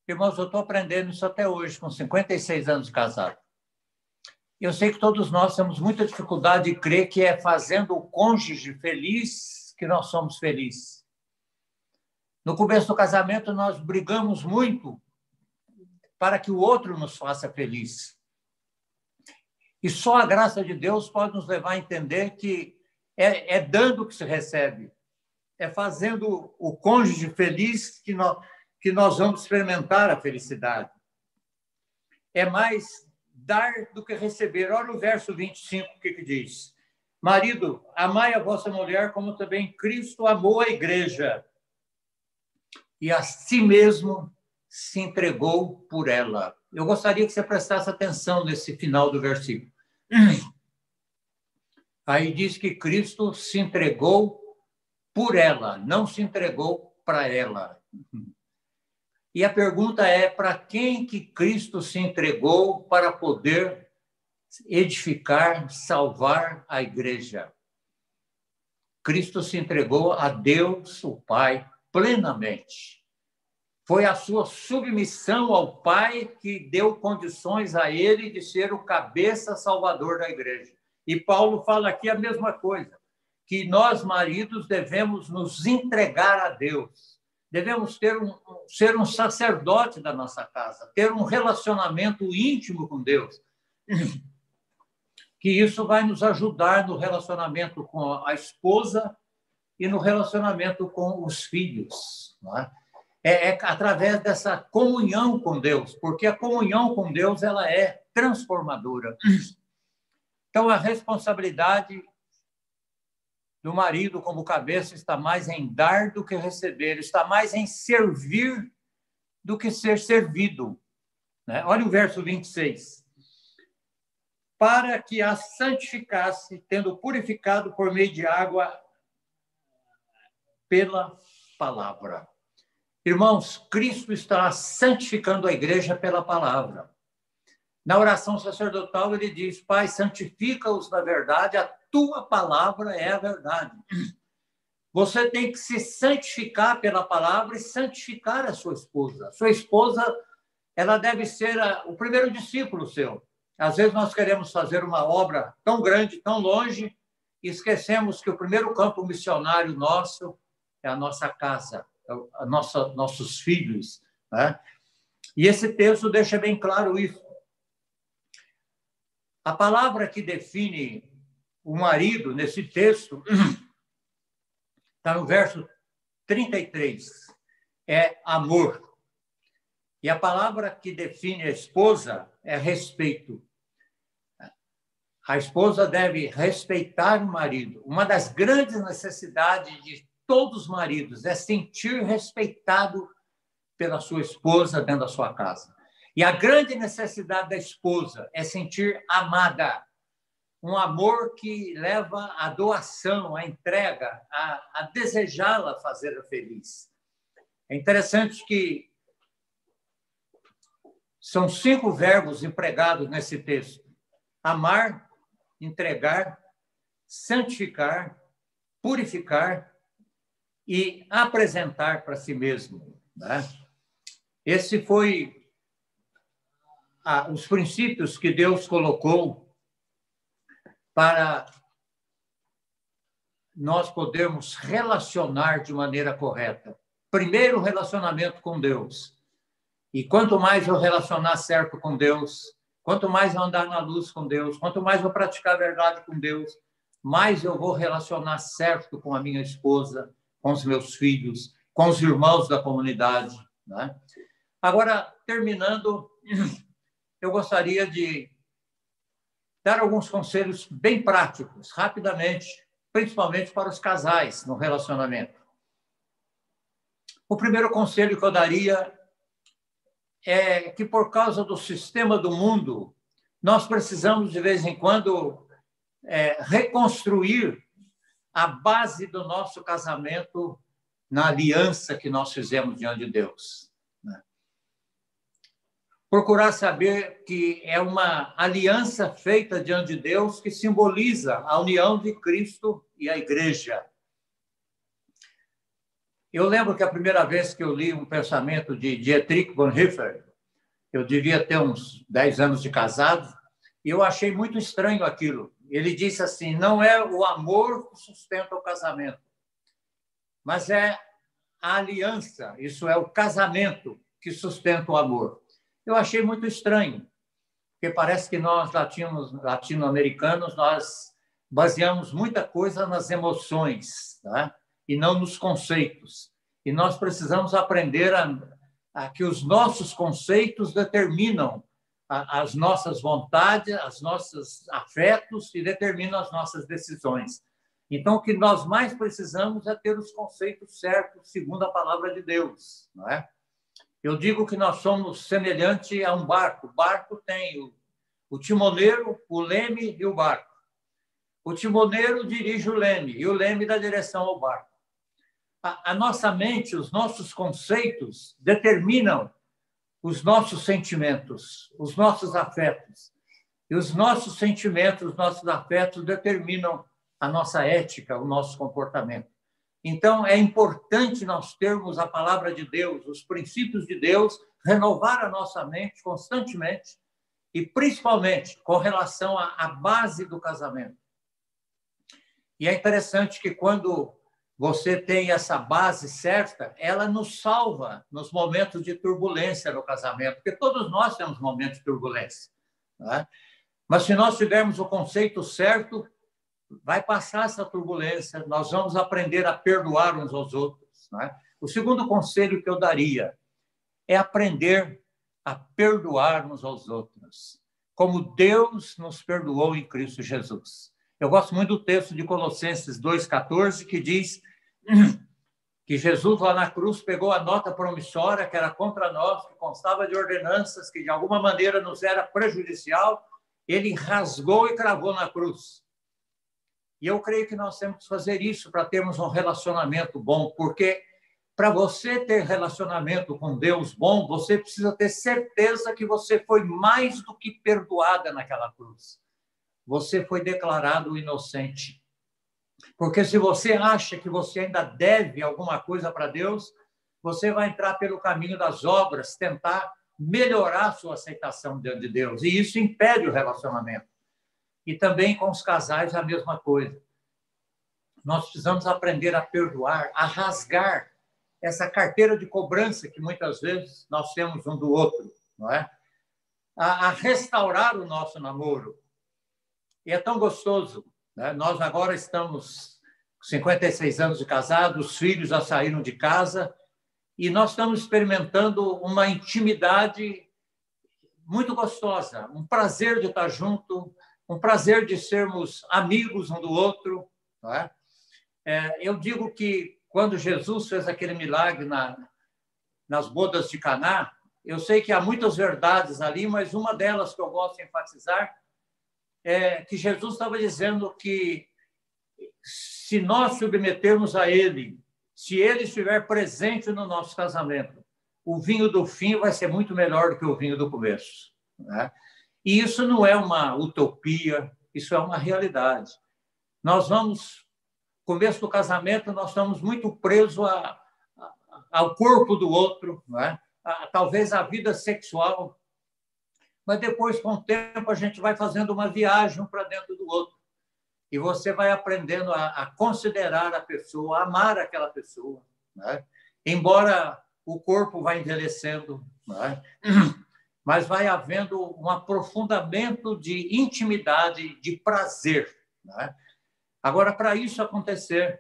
Irmãos, eu estou aprendendo isso até hoje, com 56 anos de casado. Eu sei que todos nós temos muita dificuldade de crer que é fazendo o cônjuge feliz que nós somos felizes. No começo do casamento, nós brigamos muito para que o outro nos faça feliz. E só a graça de Deus pode nos levar a entender que é dando que se recebe. É fazendo o cônjuge feliz que nós vamos experimentar a felicidade. É mais dar do que receber. Olha o verso 25, o que diz. Marido, amai a vossa mulher como também Cristo amou a igreja e a si mesmo se entregou por ela. Eu gostaria que você prestasse atenção nesse final do versículo. Aí diz que Cristo se entregou por ela, não se entregou para ela. E a pergunta é, para quem que Cristo se entregou para poder edificar, salvar a igreja? Cristo se entregou a Deus, o Pai, plenamente. Foi a sua submissão ao Pai que deu condições a ele de ser o cabeça salvador da igreja. E Paulo fala aqui a mesma coisa, que nós, maridos, devemos nos entregar a Deus. Devemos ser um sacerdote da nossa casa, ter um relacionamento íntimo com Deus. Que isso vai nos ajudar no relacionamento com a esposa e no relacionamento com os filhos. Não é? É através dessa comunhão com Deus, porque a comunhão com Deus ela é transformadora. Então, a responsabilidade do marido como cabeça está mais em dar do que receber, está mais em servir do que ser servido. Né? Olha o verso 26. Para que a santificasse, tendo purificado por meio de água pela palavra. Irmãos, Cristo está santificando a igreja pela palavra. Na oração sacerdotal, ele diz, Pai, santifica-os na verdade, a tua palavra é a verdade. Você tem que se santificar pela palavra e santificar a sua esposa. A sua esposa, ela deve ser o primeiro discípulo seu. Às vezes nós queremos fazer uma obra tão grande, tão longe, e esquecemos que o primeiro campo missionário nosso é a nossa casa, nossos filhos. Né? E esse texto deixa bem claro isso. A palavra que define o marido nesse texto está no verso 33, é amor. E a palavra que define a esposa é respeito. A esposa deve respeitar o marido. Uma das grandes necessidades de todos os maridos é sentir respeitado pela sua esposa dentro da sua casa. E a grande necessidade da esposa é sentir amada. Um amor que leva à doação, à entrega, a desejá-la fazê-la feliz. É interessante que são 5 verbos empregados nesse texto. Amar, entregar, santificar, purificar e apresentar para si mesmo. Né? Esse foi os princípios que Deus colocou para nós podermos relacionar de maneira correta. Primeiro, o relacionamento com Deus. E quanto mais eu relacionar certo com Deus, quanto mais eu andar na luz com Deus, quanto mais eu praticar a verdade com Deus, mais eu vou relacionar certo com a minha esposa, com os meus filhos, com os irmãos da comunidade. Né? Agora, terminando, eu gostaria de dar alguns conselhos bem práticos, rapidamente, principalmente para os casais no relacionamento. O primeiro conselho que eu daria é que, por causa do sistema do mundo, nós precisamos, de vez em quando, reconstruir a base do nosso casamento na aliança que nós fizemos diante de Deus. Procurar saber que é uma aliança feita diante de Deus que simboliza a união de Cristo e a igreja. Eu lembro que a primeira vez que eu li um pensamento de Dietrich Bonhoeffer, eu devia ter uns 10 anos de casado, e eu achei muito estranho aquilo. Ele disse assim, não é o amor que sustenta o casamento, mas é a aliança, isso é o casamento que sustenta o amor. Eu achei muito estranho, porque parece que nós, latino-americanos, nós baseamos muita coisa nas emoções, tá? E não nos conceitos. E nós precisamos aprender a que os nossos conceitos determinam as nossas vontades, os nossos afetos e determinam as nossas decisões. Então, o que nós mais precisamos é ter os conceitos certos, segundo a palavra de Deus, não é? Eu digo que nós somos semelhante a um barco. O barco tem o timoneiro, o leme e o barco. O timoneiro dirige o leme e o leme dá direção ao barco. A nossa mente, os nossos conceitos determinam os nossos sentimentos, os nossos afetos. E os nossos sentimentos, os nossos afetos determinam a nossa ética, o nosso comportamento. Então, é importante nós termos a palavra de Deus, os princípios de Deus, renovar a nossa mente constantemente e, principalmente, com relação à base do casamento. E é interessante que, quando você tem essa base certa, ela nos salva nos momentos de turbulência no casamento, porque todos nós temos momentos de turbulência, não é? Mas se nós tivermos o conceito certo, vai passar essa turbulência, nós vamos aprender a perdoar uns aos outros, não é? O segundo conselho que eu daria é aprender a perdoar uns aos outros, como Deus nos perdoou em Cristo Jesus. Eu gosto muito do texto de Colossenses 2,14, que diz que Jesus, lá na cruz, pegou a nota promissória que era contra nós, que constava de ordenanças que, de alguma maneira, nos era prejudicial, ele rasgou e cravou na cruz. E eu creio que nós temos que fazer isso para termos um relacionamento bom, porque para você ter relacionamento com Deus bom, você precisa ter certeza que você foi mais do que perdoada naquela cruz. Você foi declarado inocente. Porque se você acha que você ainda deve alguma coisa para Deus, você vai entrar pelo caminho das obras, tentar melhorar a sua aceitação diante de Deus. E isso impede o relacionamento. E também com os casais a mesma coisa. Nós precisamos aprender a perdoar, a rasgar essa carteira de cobrança que muitas vezes nós temos um do outro, não é? A restaurar o nosso namoro. E é tão gostoso, né? Nós agora estamos com 56 anos de casado, os filhos já saíram de casa e nós estamos experimentando uma intimidade muito gostosa, um prazer de estar junto, um prazer de sermos amigos um do outro, não é? Eu digo que quando Jesus fez aquele milagre nas bodas de Caná, eu sei que há muitas verdades ali, mas uma delas que eu gosto de enfatizar é que Jesus estava dizendo que se nós submetermos a Ele, se Ele estiver presente no nosso casamento, o vinho do fim vai ser muito melhor do que o vinho do começo, né? E isso não é uma utopia, isso é uma realidade. Nós vamos, começo do casamento, nós estamos muito presos ao corpo do outro, né? Talvez à vida sexual, mas depois, com o tempo, a gente vai fazendo uma viagem para dentro do outro. E você vai aprendendo a considerar a pessoa, a amar aquela pessoa, né? Embora o corpo vá envelhecendo, né? Mas vai havendo um aprofundamento de intimidade, de prazer, né? Agora, para isso acontecer,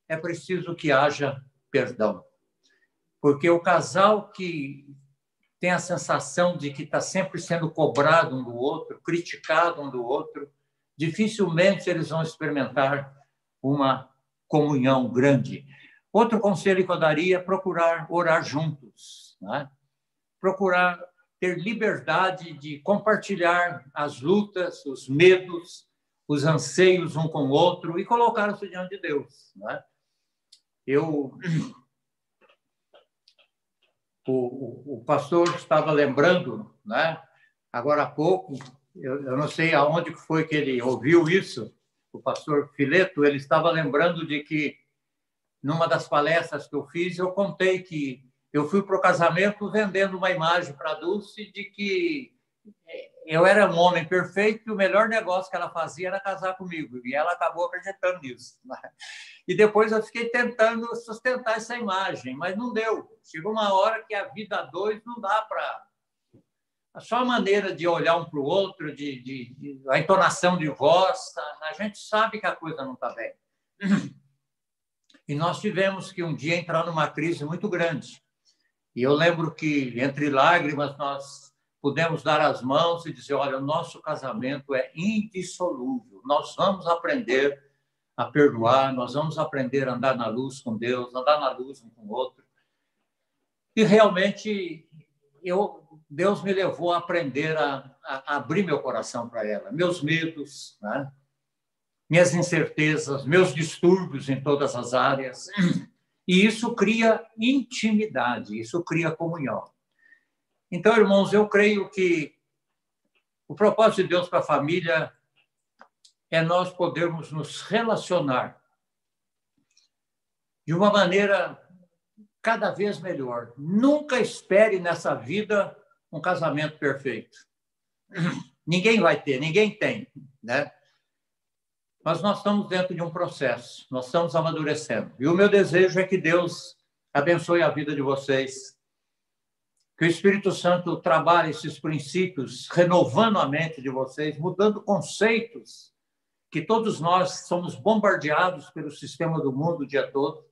é preciso que haja perdão. Porque o casal que tem a sensação de que está sempre sendo cobrado um do outro, criticado um do outro, dificilmente eles vão experimentar uma comunhão grande. Outro conselho que eu daria é procurar orar juntos, né? Procurar ter liberdade de compartilhar as lutas, os medos, os anseios um com o outro e colocar-se diante de Deus, né? O pastor estava lembrando, né? Agora há pouco, eu não sei aonde foi que ele ouviu isso, o pastor Fileto, ele estava lembrando de que, numa das palestras que eu fiz, eu contei que eu fui para o casamento vendendo uma imagem para a Dulce de que eu era um homem perfeito e o melhor negócio que ela fazia era casar comigo. E ela acabou acreditando nisso. E depois eu fiquei tentando sustentar essa imagem, mas não deu. Chegou uma hora que a vida a dois não dá para... Só a maneira de olhar um para o outro, a entonação de voz, a gente sabe que a coisa não está bem. E nós tivemos que um dia entrar numa crise muito grande. E eu lembro que, entre lágrimas, nós pudemos dar as mãos e dizer, olha, o nosso casamento é indissolúvel. Nós vamos aprender a perdoar, nós vamos aprender a andar na luz com Deus, andar na luz um com o outro. E realmente Deus me levou a aprender a abrir meu coração para ela, meus medos, né? Minhas incertezas, meus distúrbios em todas as áreas. E isso cria intimidade, isso cria comunhão. Então, irmãos, eu creio que o propósito de Deus para a família é nós podermos nos relacionar de uma maneira cada vez melhor. Nunca espere nessa vida um casamento perfeito. Ninguém vai ter, ninguém tem, né? Mas nós estamos dentro de um processo, nós estamos amadurecendo. E o meu desejo é que Deus abençoe a vida de vocês, que o Espírito Santo trabalhe esses princípios, renovando a mente de vocês, mudando conceitos, que todos nós somos bombardeados pelo sistema do mundo o dia todo,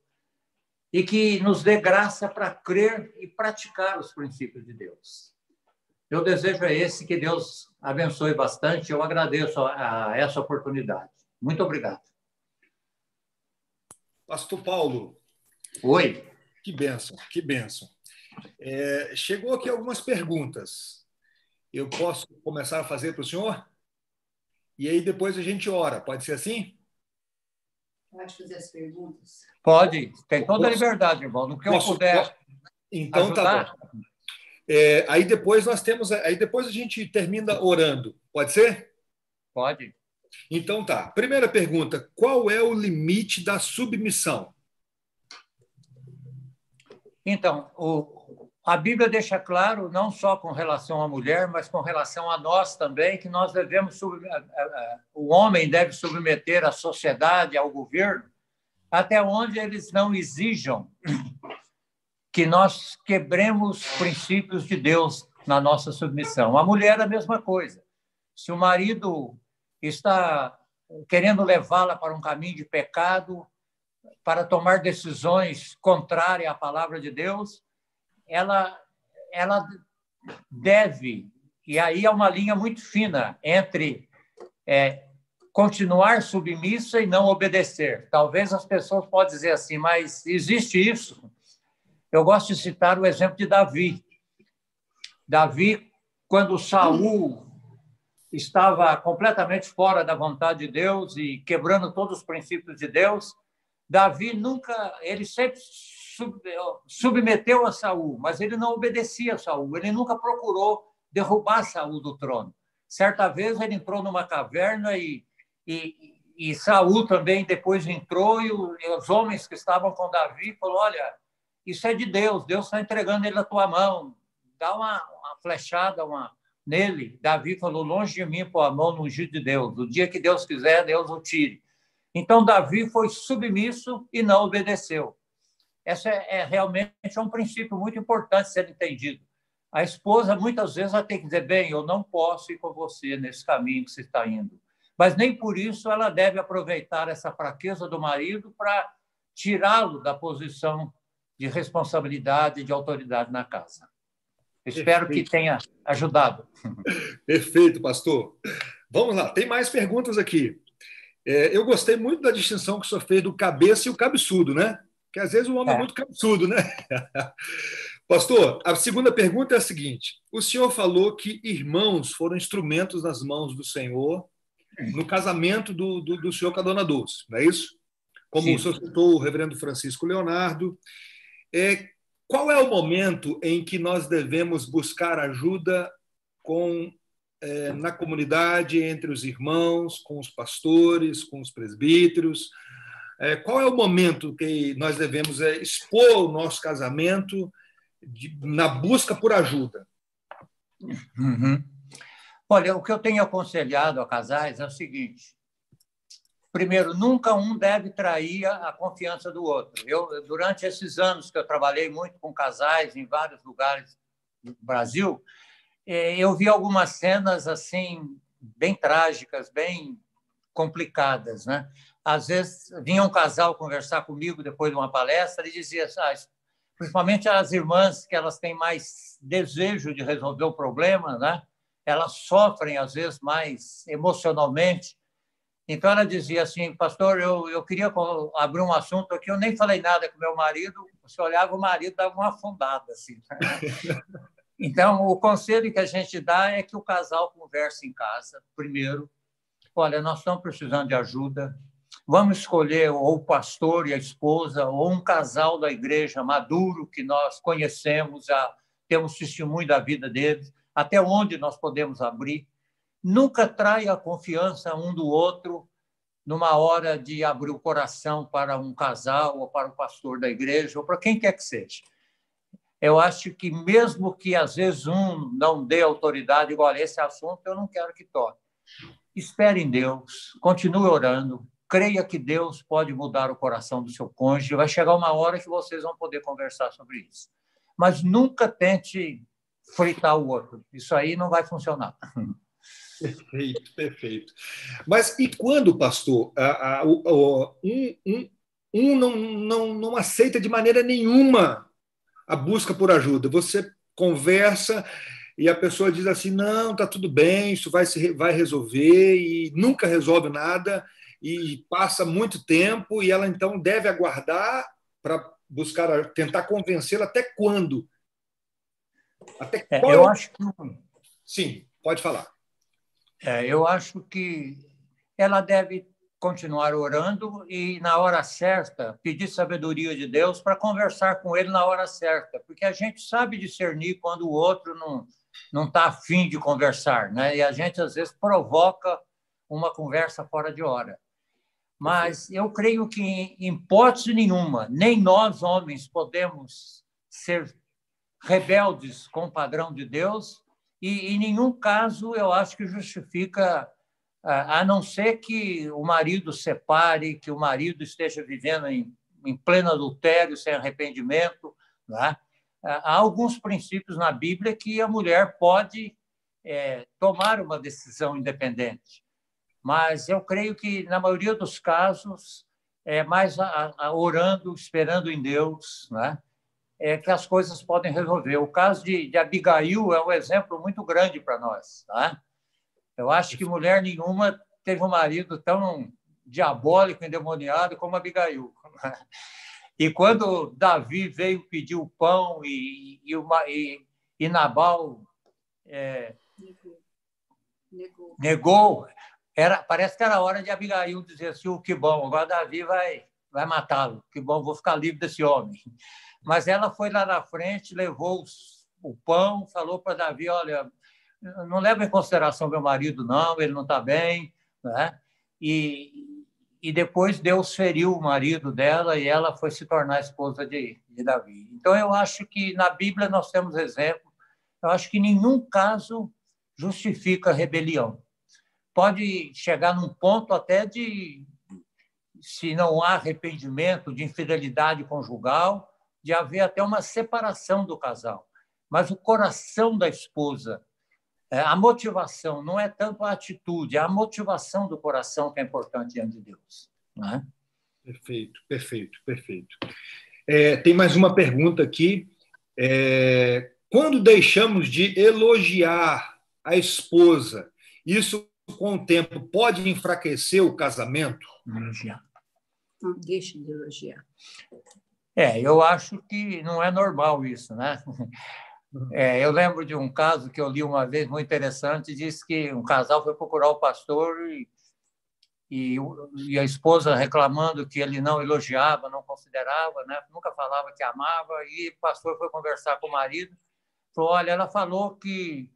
e que nos dê graça para crer e praticar os princípios de Deus. Meu desejo é esse, que Deus abençoe bastante. Eu agradeço a essa oportunidade. Muito obrigado. Pastor Paulo. Oi. Que bênção, que bênção. Chegou aqui algumas perguntas. Eu posso começar a fazer para o senhor? E aí depois a gente ora. Pode ser assim? Pode fazer as perguntas? Pode. Tem toda a liberdade, irmão. No que eu puder então, ajudar. tá bom. Aí depois a gente termina orando. Pode ser? Pode. Então tá. Primeira pergunta: qual é o limite da submissão? Então, a Bíblia deixa claro, não só com relação à mulher, mas com relação a nós também, que nós devemos o homem deve submeter a sociedade, ao governo, até onde eles não exijam que nós quebremos princípios de Deus na nossa submissão. A mulher é a mesma coisa. Se o marido está querendo levá-la para um caminho de pecado, para tomar decisões contrárias à palavra de Deus, ela deve, e aí é uma linha muito fina entre continuar submissa e não obedecer. Talvez as pessoas possam dizer assim, mas existe isso? Eu gosto de citar o exemplo de Davi. Davi, quando Saul estava completamente fora da vontade de Deus e quebrando todos os princípios de Deus, Davi ele sempre submeteu a Saul, mas ele não obedecia a Saul, ele nunca procurou derrubar Saul do trono. Certa vez ele entrou numa caverna e Saul também depois entrou e os homens que estavam com Davi falaram, olha, isso é de Deus, Deus está entregando ele na tua mão, dá uma flechada nele. Davi falou, longe de mim pôr a mão no ungido de Deus, o dia que Deus quiser, Deus o tire. Então, Davi foi submisso e não obedeceu. Esse realmente um princípio muito importante ser entendido. A esposa, muitas vezes, ela tem que dizer, bem, eu não posso ir com você nesse caminho que você está indo. Mas nem por isso ela deve aproveitar essa fraqueza do marido para tirá-lo da posição de responsabilidade e de autoridade na casa. Espero que tenha ajudado. Perfeito, pastor. Vamos lá, tem mais perguntas aqui. Eu gostei muito da distinção que o senhor fez do cabeça e o cabeçudo, né? Porque às vezes o homem é muito cabeçudo, né? Pastor, a segunda pergunta é a seguinte: o senhor falou que irmãos foram instrumentos nas mãos do Senhor no casamento do senhor com a dona Dulce, não é isso? Como Sim. O senhor citou o reverendo Francisco Leonardo. Qual é o momento em que nós devemos buscar ajuda na comunidade, entre os irmãos, com os pastores, com os presbíteros? Qual é o momento que nós devemos expor o nosso casamento na busca por ajuda? Uhum. Olha, o que eu tenho aconselhado a casais é o seguinte: primeiro, nunca um deve trair a confiança do outro. Durante esses anos que eu trabalhei muito com casais em vários lugares do Brasil, eu vi algumas cenas assim bem trágicas, bem complicadas, né? Às vezes vinha um casal conversar comigo depois de uma palestra e dizia, principalmente as irmãs que elas têm mais desejo de resolver o problema, né? Elas sofrem às vezes mais emocionalmente. Então ela dizia assim, pastor, eu queria abrir um assunto aqui, eu nem falei nada com meu marido, você olhava o marido dava uma afundada assim. Então o conselho que a gente dá é que o casal converse em casa primeiro. Olha, nós estamos precisando de ajuda. Vamos escolher ou o pastor e a esposa, ou um casal da igreja maduro que nós conhecemos, já temos testemunho da vida deles, até onde nós podemos abrir. Nunca traia a confiança um do outro numa hora de abrir o coração para um casal ou para o pastor da igreja ou para quem quer que seja. Eu acho que mesmo que às vezes um não dê autoridade igual a esse assunto, eu não quero que toque. Espere em Deus, continue orando, creia que Deus pode mudar o coração do seu cônjuge, vai chegar uma hora que vocês vão poder conversar sobre isso. Mas nunca tente fritar o outro, isso aí não vai funcionar. Perfeito, perfeito. Mas e quando, pastor, não aceita de maneira nenhuma a busca por ajuda? Você conversa e a pessoa diz assim, não, está tudo bem, isso vai resolver, e nunca resolve nada, e passa muito tempo, e ela então deve aguardar para buscar, tentar convencê-la até quando? Até qual? Eu acho que... Sim, pode falar. Eu acho que ela deve continuar orando e, na hora certa, pedir sabedoria de Deus para conversar com ele na hora certa, porque a gente sabe discernir quando o outro não está afim de conversar, né? E a gente, às vezes, provoca uma conversa fora de hora. Mas eu creio que, em hipótese nenhuma, nem nós, homens, podemos ser rebeldes com o padrão de Deus e, em nenhum caso, eu acho que justifica, a não ser que o marido separe, que o marido esteja vivendo em pleno adultério, sem arrependimento, né? Há alguns princípios na Bíblia que a mulher pode tomar uma decisão independente. Mas eu creio que, na maioria dos casos, é mais orando, esperando em Deus, né? Que as coisas podem resolver. O caso de Abigail é um exemplo muito grande para nós, né? Eu acho que mulher nenhuma teve um marido tão diabólico, endemoniado como Abigail. E quando Davi veio pedir o pão e Nabal negou, parece que era a hora de Abigail dizer assim, que bom, agora Davi vai matá-lo, que bom, vou ficar livre desse homem. Mas ela foi lá na frente, levou o pão, falou para Davi, olha, não leva em consideração meu marido, não, ele não está bem, né? E depois Deus feriu o marido dela e ela foi se tornar esposa de Davi. Então, eu acho que na Bíblia nós temos exemplo. Eu acho que nenhum caso justifica rebelião. Pode chegar num ponto até de, se não há arrependimento, de infidelidade conjugal, de haver até uma separação do casal. Mas o coração da esposa, a motivação, não é tanto a atitude, é a motivação do coração que é importante diante de Deus. Não é? Perfeito, perfeito, perfeito. Tem mais uma pergunta aqui. Quando deixamos de elogiar a esposa, isso, com o tempo, pode enfraquecer o casamento? Elogiar. Não deixe de elogiar. Eu acho que não é normal isso, né? Eu lembro de um caso que eu li uma vez muito interessante, disse que um casal foi procurar o pastor e a esposa reclamando que ele não elogiava, não considerava, né? Nunca falava que amava, e o pastor foi conversar com o marido, falou, olha, ela falou que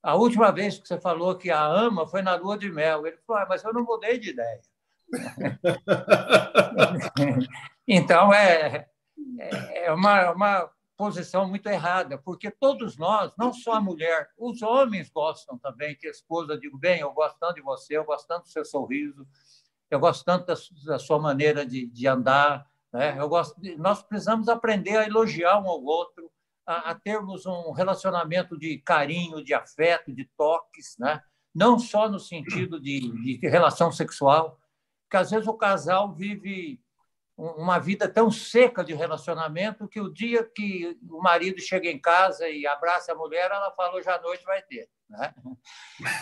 a última vez que você falou que a ama foi na lua de mel. Ele falou, mas eu não mudei de ideia. Então, é uma posição muito errada, porque todos nós, não só a mulher, os homens gostam também que a esposa diga, bem, eu gosto tanto de você, eu gosto tanto do seu sorriso, eu gosto tanto da sua maneira de andar, né? Nós precisamos aprender a elogiar um ao outro, a termos um relacionamento de carinho, de afeto, de toques, né? Não só no sentido de relação sexual, porque às vezes o casal vive uma vida tão seca de relacionamento que o dia que o marido chega em casa e abraça a mulher, ela fala, hoje à noite vai ter, né?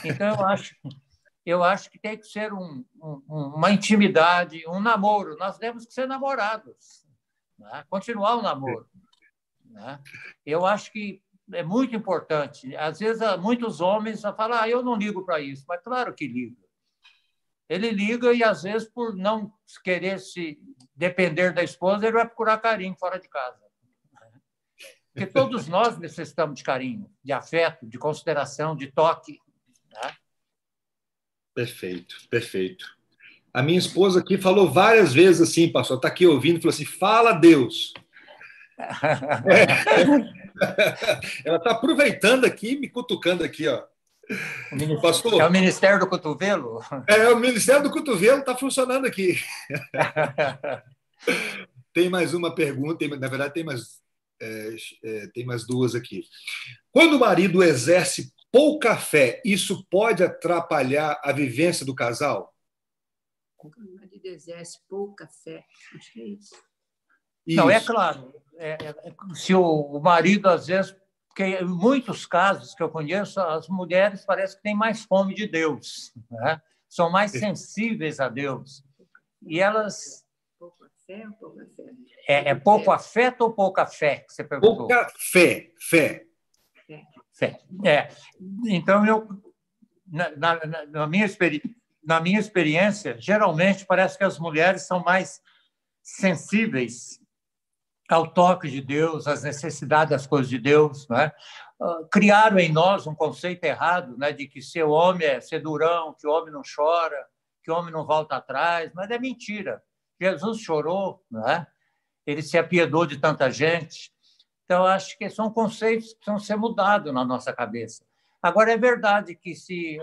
Então, eu acho que tem que ser uma intimidade, um namoro. Nós temos que ser namorados, né? Continuar o namoro, né? Eu acho que é muito importante. Às vezes, muitos homens falam, eu não ligo para isso, mas claro que liga. Ele liga e, às vezes, por não querer se depender da esposa, ele vai procurar carinho fora de casa. Porque todos nós necessitamos de carinho, de afeto, de consideração, de toque, né? Perfeito, perfeito. A minha esposa aqui falou várias vezes assim, pastor, está aqui ouvindo, falou assim, fala a Deus. Ela está aproveitando aqui, me cutucando aqui, ó. Pastor, é o Ministério do Cotovelo? O Ministério do Cotovelo está funcionando aqui. Tem mais uma pergunta, na verdade tem mais duas aqui. Quando o marido exerce pouca fé, isso pode atrapalhar a vivência do casal? Quando o marido exerce pouca fé, acho que é isso. Não, é claro. Se o marido, às vezes, porque em muitos casos que eu conheço, as mulheres parecem que têm mais fome de Deus, né? São mais sensíveis a Deus. E elas... Pouca fé ou pouca fé? É pouco afeto ou pouca fé que você perguntou? Pouca fé. Fé. Então, na minha experiência, geralmente parece que as mulheres são mais sensíveis ao toque de Deus, às necessidades das coisas de Deus, né? Criaram em nós um conceito errado, né, de que ser homem é ser durão, que o homem não chora, que o homem não volta atrás, mas é mentira. Jesus chorou, né? Ele se apiedou de tanta gente. Então, acho que são conceitos que precisam ser mudados na nossa cabeça. Agora, é verdade que se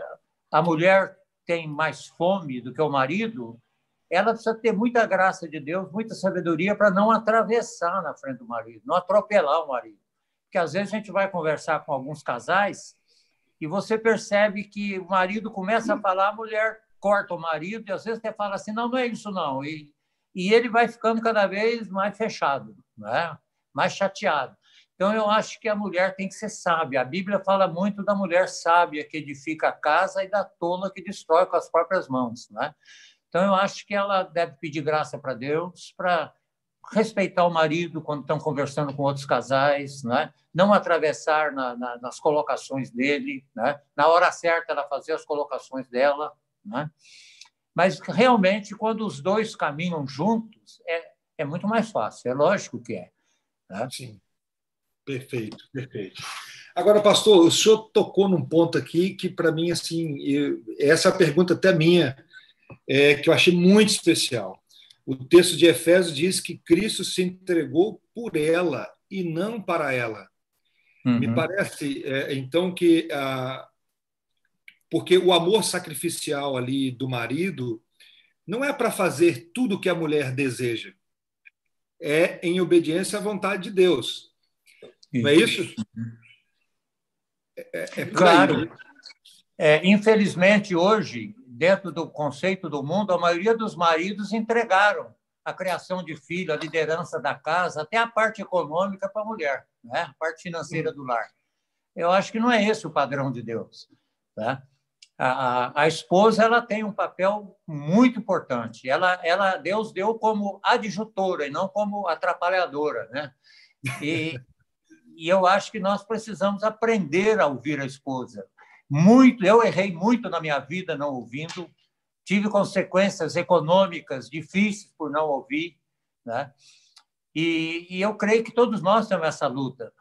a mulher tem mais fome do que o marido, ela precisa ter muita graça de Deus, muita sabedoria para não atravessar na frente do marido, não atropelar o marido. Porque, às vezes, a gente vai conversar com alguns casais e você percebe que o marido começa a falar, a mulher corta o marido e, às vezes, até fala assim, não é isso, não. E ele vai ficando cada vez mais fechado, né? Mais chateado. Então, eu acho que a mulher tem que ser sábia. A Bíblia fala muito da mulher sábia que edifica a casa e da tola que destrói com as próprias mãos, né? Então, eu acho que ela deve pedir graça para Deus, para respeitar o marido quando estão conversando com outros casais, né? Não atravessar nas colocações dele, né? Na hora certa, ela fazer as colocações dela, né? Mas, realmente, quando os dois caminham juntos, é muito mais fácil, é lógico que é, né? Sim, perfeito, perfeito. Agora, pastor, o senhor tocou num ponto aqui que, para mim, assim, essa é a pergunta até minha, que eu achei muito especial. O texto de Efésios diz que Cristo se entregou por ela e não para ela. Uhum. Me parece, então, que porque o amor sacrificial ali do marido não é para fazer tudo o que a mulher deseja, é em obediência à vontade de Deus. Não é isso? Claro. Infelizmente, hoje, dentro do conceito do mundo, a maioria dos maridos entregaram a criação de filho, a liderança da casa, até a parte econômica para a mulher, né? A parte financeira do lar. Eu acho que não é esse o padrão de Deus, né? A esposa, ela tem um papel muito importante. Deus deu como adjutora e não como atrapalhadora, né? E eu acho que nós precisamos aprender a ouvir a esposa. Eu errei muito na minha vida não ouvindo, tive consequências econômicas difíceis por não ouvir, né? E eu creio que todos nós temos essa luta,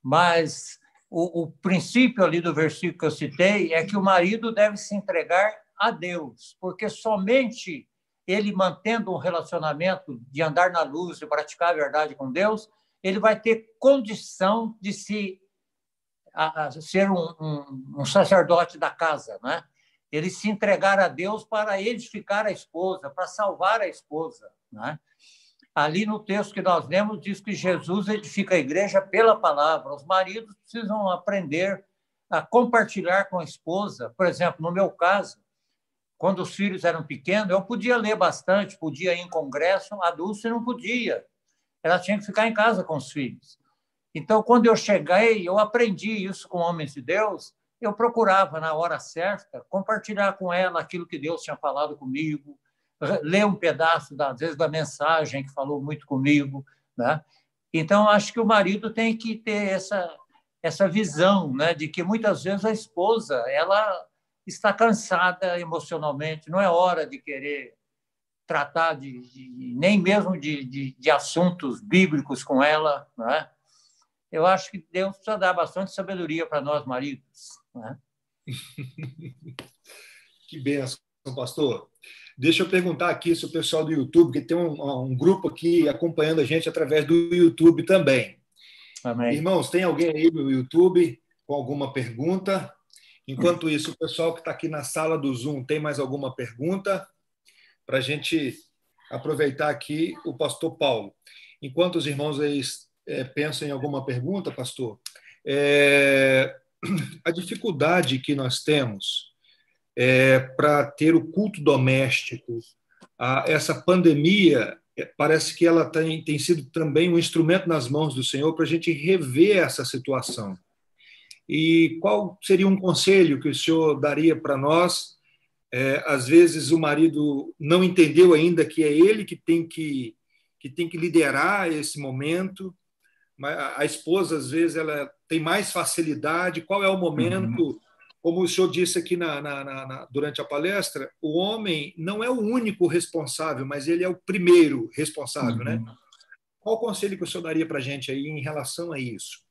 mas o princípio ali do versículo que eu citei é que o marido deve se entregar a Deus, porque somente ele mantendo um relacionamento de andar na luz e praticar a verdade com Deus ele vai ter condição de ser um sacerdote da casa, né? Ele se entregar a Deus para edificar a esposa, para salvar a esposa, né? Ali no texto que nós lemos, diz que Jesus edifica a igreja pela palavra. Os maridos precisam aprender a compartilhar com a esposa. Por exemplo, no meu caso, quando os filhos eram pequenos, eu podia ler bastante, podia ir em congresso, a Dulce não podia. Ela tinha que ficar em casa com os filhos. Então, quando eu cheguei, eu aprendi isso com homens de Deus, eu procurava, na hora certa, compartilhar com ela aquilo que Deus tinha falado comigo, ler um pedaço, às vezes, da mensagem que falou muito comigo, né? Então, acho que o marido tem que ter essa visão, né, de que muitas vezes a esposa ela está cansada emocionalmente, não é hora de querer tratar nem mesmo de assuntos bíblicos com ela, né? Eu acho que Deus precisa dar bastante sabedoria para nós, maridos, né? Que bênção, pastor. Deixa eu perguntar aqui se o pessoal do YouTube, que tem um grupo aqui acompanhando a gente através do YouTube também. Amém. Irmãos, tem alguém aí no YouTube com alguma pergunta? Enquanto isso, o pessoal que está aqui na sala do Zoom, tem mais alguma pergunta? Para a gente aproveitar aqui o pastor Paulo. Enquanto os irmãos aí pensam em alguma pergunta, pastor, a dificuldade que nós temos para ter o culto doméstico, essa pandemia, parece que ela tem sido também um instrumento nas mãos do Senhor para a gente rever essa situação. E qual seria um conselho que o senhor daria para nós? Às vezes o marido não entendeu ainda que é ele que tem que liderar esse momento, mas a esposa, às vezes, ela tem mais facilidade. Qual é o momento? Como o senhor disse aqui durante a palestra, o homem não é o único responsável, mas ele é o primeiro responsável, né? Qual o conselho que o senhor daria para a gente aí em relação a isso?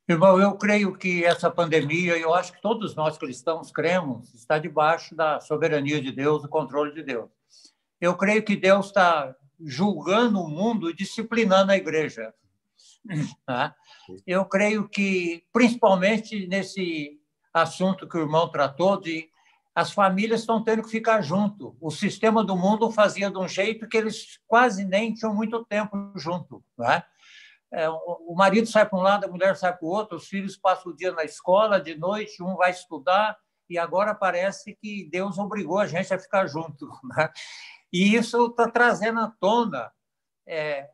Irmão, eu creio que essa pandemia, eu acho que todos nós cristãos cremos, está debaixo da soberania de Deus, do controle de Deus. Eu creio que Deus está julgando o mundo e disciplinando a igreja. Eu creio que, principalmente nesse assunto que o irmão tratou, as famílias estão tendo que ficar junto. O sistema do mundo fazia de um jeito que eles quase nem tinham muito tempo junto, não é? O marido sai para um lado, a mulher sai para o outro, os filhos passam o dia na escola, de noite, um vai estudar, e agora parece que Deus obrigou a gente a ficar junto, né? E isso está trazendo à tona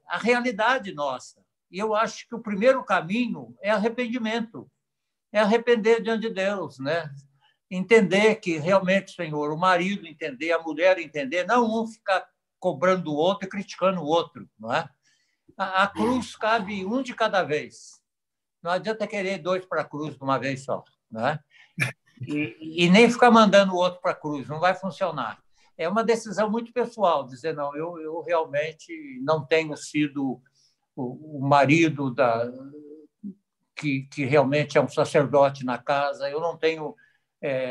a realidade nossa. E eu acho que o primeiro caminho é arrependimento, é arrepender diante de Deus, né? Entender que realmente, Senhor, o marido entender, a mulher entender, não um ficar cobrando o outro e criticando o outro, não é? A cruz cabe um de cada vez. Não adianta querer dois para a cruz de uma vez só, né? E nem ficar mandando o outro para a cruz, não vai funcionar. É uma decisão muito pessoal, dizer, não, eu realmente não tenho sido o marido que realmente é um sacerdote na casa, eu não tenho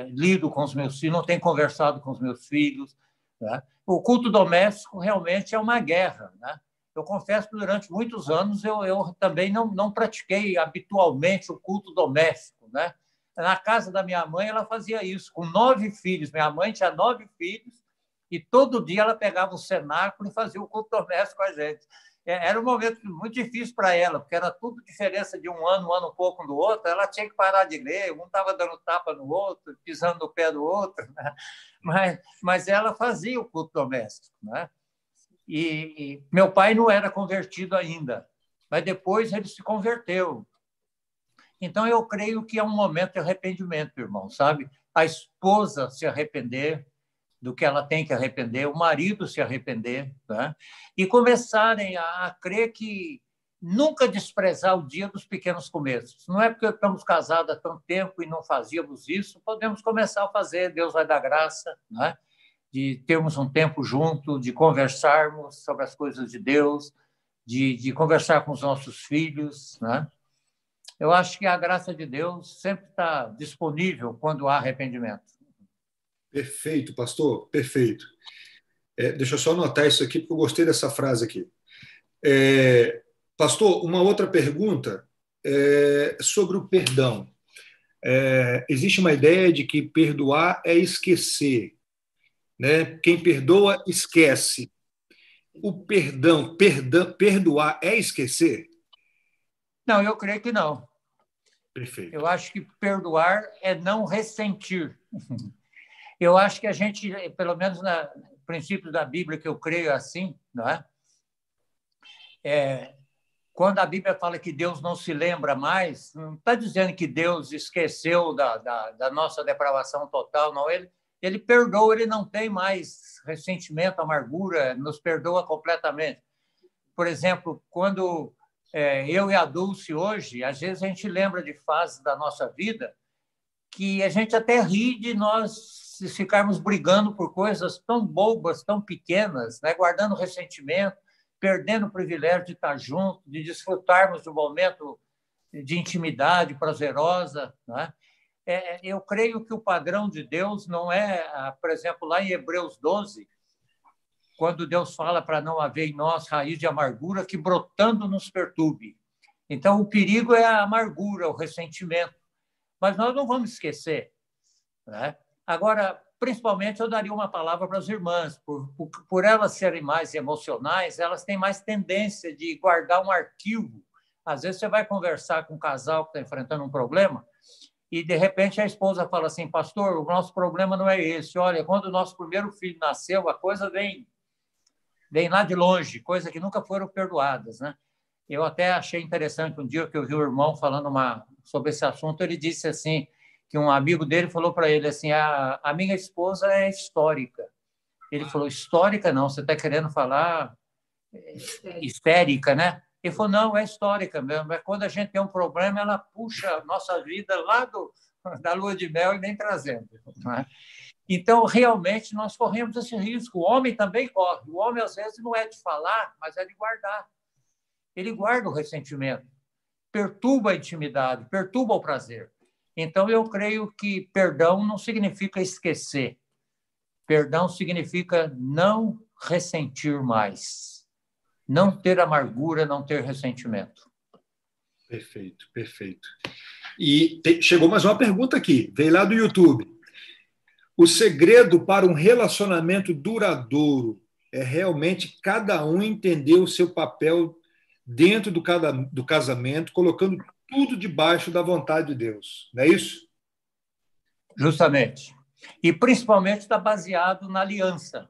lido com os meus filhos, não tenho conversado com os meus filhos, né? O culto doméstico realmente é uma guerra, né? Eu confesso que durante muitos anos eu também não pratiquei habitualmente o culto doméstico, né? Na casa da minha mãe, ela fazia isso, com 9 filhos. Minha mãe tinha 9 filhos e todo dia ela pegava o cenáculo e fazia o culto doméstico com a gente. Era um momento muito difícil para ela, porque era tudo diferença de um ano e pouco um do outro. Ela tinha que parar de ler, um estava dando tapa no outro, pisando no pé do outro, né? Mas ela fazia o culto doméstico, né? E meu pai não era convertido ainda, mas depois ele se converteu. Então, eu creio que é um momento de arrependimento, irmão, sabe? A esposa se arrepender do que ela tem que arrepender, o marido se arrepender, né? E começarem a crer que nunca desprezar o dia dos pequenos começos. Não é porque estamos casados há tanto tempo e não fazíamos isso, podemos começar a fazer, Deus vai dar graça, né? De termos um tempo junto, de conversarmos sobre as coisas de Deus, de conversar com os nossos filhos, né? Eu acho que a graça de Deus sempre está disponível quando há arrependimento. Perfeito, pastor, perfeito. Deixa eu só anotar isso aqui, porque eu gostei dessa frase aqui. Pastor, uma outra pergunta sobre o perdão. Existe uma ideia de que perdoar é esquecer, né? Quem perdoa, esquece. O perdoar é esquecer? Não, eu creio que não. Perfeito. Eu acho que perdoar é não ressentir. Eu acho que a gente, pelo menos no princípio da Bíblia, que eu creio assim, não é? Quando a Bíblia fala que Deus não se lembra mais, não está dizendo que Deus esqueceu da nossa depravação total, não. Ele perdoa, ele não tem mais ressentimento, amargura, nos perdoa completamente. Por exemplo, quando eu e a Dulce hoje, às vezes a gente lembra de fases da nossa vida que a gente até ri de nós ficarmos brigando por coisas tão bobas, tão pequenas, né? Guardando ressentimento, perdendo o privilégio de estar junto, de desfrutarmos de um momento de intimidade prazerosa, né? Eu creio que o padrão de Deus não é, por exemplo, lá em Hebreus 12, quando Deus fala para não haver em nós raiz de amargura que brotando nos perturbe. Então, o perigo é a amargura, o ressentimento. Mas nós não vamos esquecer, né? Agora, principalmente, eu daria uma palavra para as irmãs. Por elas serem mais emocionais, elas têm mais tendência de guardar um arquivo. Às vezes, você vai conversar com um casal que está enfrentando um problema e, de repente, a esposa fala assim, pastor, o nosso problema não é esse. Olha, quando o nosso primeiro filho nasceu, a coisa vem lá de longe, coisa que nunca foram perdoadas, né? Eu até achei interessante um dia que eu vi o irmão falando sobre esse assunto, ele disse assim, que um amigo dele falou para ele assim, a minha esposa é histórica. Ele falou, histórica não, você está querendo falar histérica, né? Ele falou, não, é histórica mesmo, é quando a gente tem um problema, ela puxa a nossa vida lá da lua de mel e vem trazendo, né? Então, realmente, nós corremos esse risco. O homem também corre. O homem, às vezes, não é de falar, mas é de guardar. Ele guarda o ressentimento, perturba a intimidade, perturba o prazer. Então, eu creio que perdão não significa esquecer. Perdão significa não ressentir mais, não ter amargura, não ter ressentimento. Perfeito, perfeito. E chegou mais uma pergunta aqui, veio lá do YouTube. O segredo para um relacionamento duradouro é realmente cada um entender o seu papel dentro do casamento, colocando tudo debaixo da vontade de Deus. Não é isso? Justamente. E, principalmente, está baseado na aliança.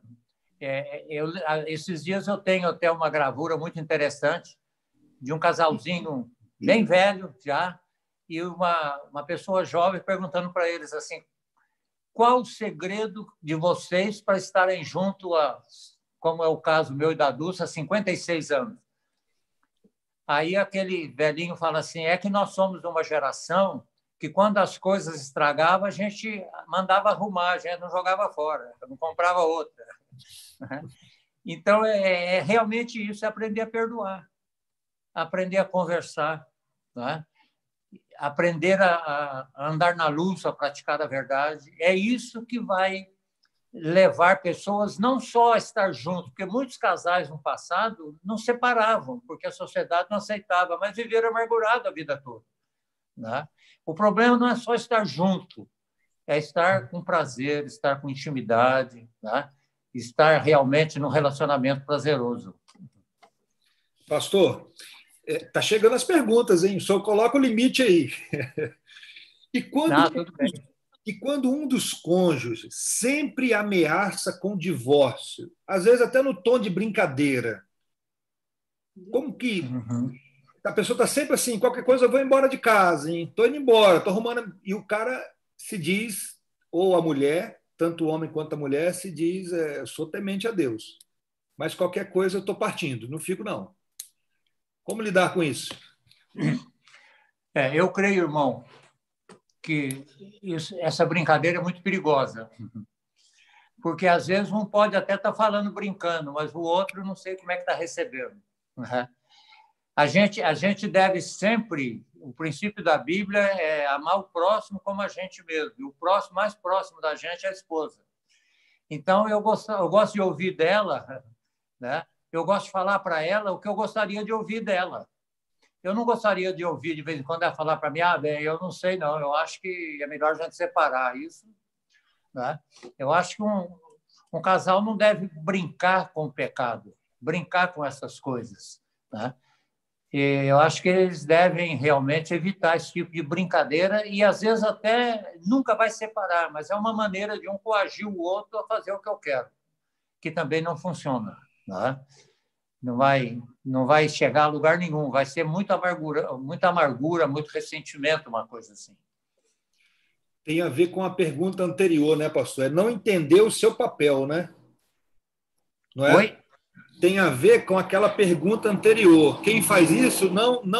Esses dias eu tenho até uma gravura muito interessante de um casalzinho bem velho já e uma pessoa jovem perguntando para eles assim, qual o segredo de vocês para estarem juntos, como é o caso meu e da Dulce, há 56 anos? Aí aquele velhinho fala assim, é que nós somos uma geração que, quando as coisas estragavam, a gente mandava arrumar, a gente não jogava fora, não comprava outra. Então, realmente isso, é aprender a perdoar, aprender a conversar, né? Aprender a andar na luz, a praticar a verdade. É isso que vai levar pessoas não só a estar juntos, porque muitos casais no passado não separavam, porque a sociedade não aceitava, mas viveram amargurados a vida toda, né? O problema não é só estar junto, é estar com prazer, estar com intimidade, né? Estar realmente num relacionamento prazeroso. Pastor, tá chegando as perguntas, hein? Só coloca o limite aí. E Tudo bem. quando um dos cônjuges sempre ameaça com divórcio, às vezes até no tom de brincadeira, como que a pessoa está sempre assim, qualquer coisa eu vou embora de casa, estou indo embora, estou arrumando, e o cara se diz, ou a mulher, tanto o homem quanto a mulher, se diz, sou temente a Deus, mas qualquer coisa eu estou partindo, não fico não. Como lidar com isso? Eu creio, irmão, que essa brincadeira é muito perigosa, porque às vezes um pode até estar falando brincando, mas o outro não sei como é que está recebendo, né? A gente deve sempre, o princípio da Bíblia é amar o próximo como a gente mesmo, e o próximo mais próximo da gente é a esposa. Então, eu gosto de ouvir dela, né? Eu gosto de falar para ela o que eu gostaria de ouvir dela, eu não gostaria de ouvir de vez em quando ela falar para mim, bem, eu não sei não, eu acho que é melhor a gente separar isso, né? Eu acho que um casal não deve brincar com o pecado, brincar com essas coisas, né? E eu acho que eles devem realmente evitar esse tipo de brincadeira e, às vezes, até nunca vai separar, mas é uma maneira de um coagir o outro a fazer o que eu quero, que também não funciona, né? Não vai chegar a lugar nenhum, vai ser muita amargura, muito ressentimento, uma coisa assim. Tem a ver com a pergunta anterior, né, pastor? É não entender o seu papel, né? Não é? Oi? Tem a ver com aquela pergunta anterior. Quem faz isso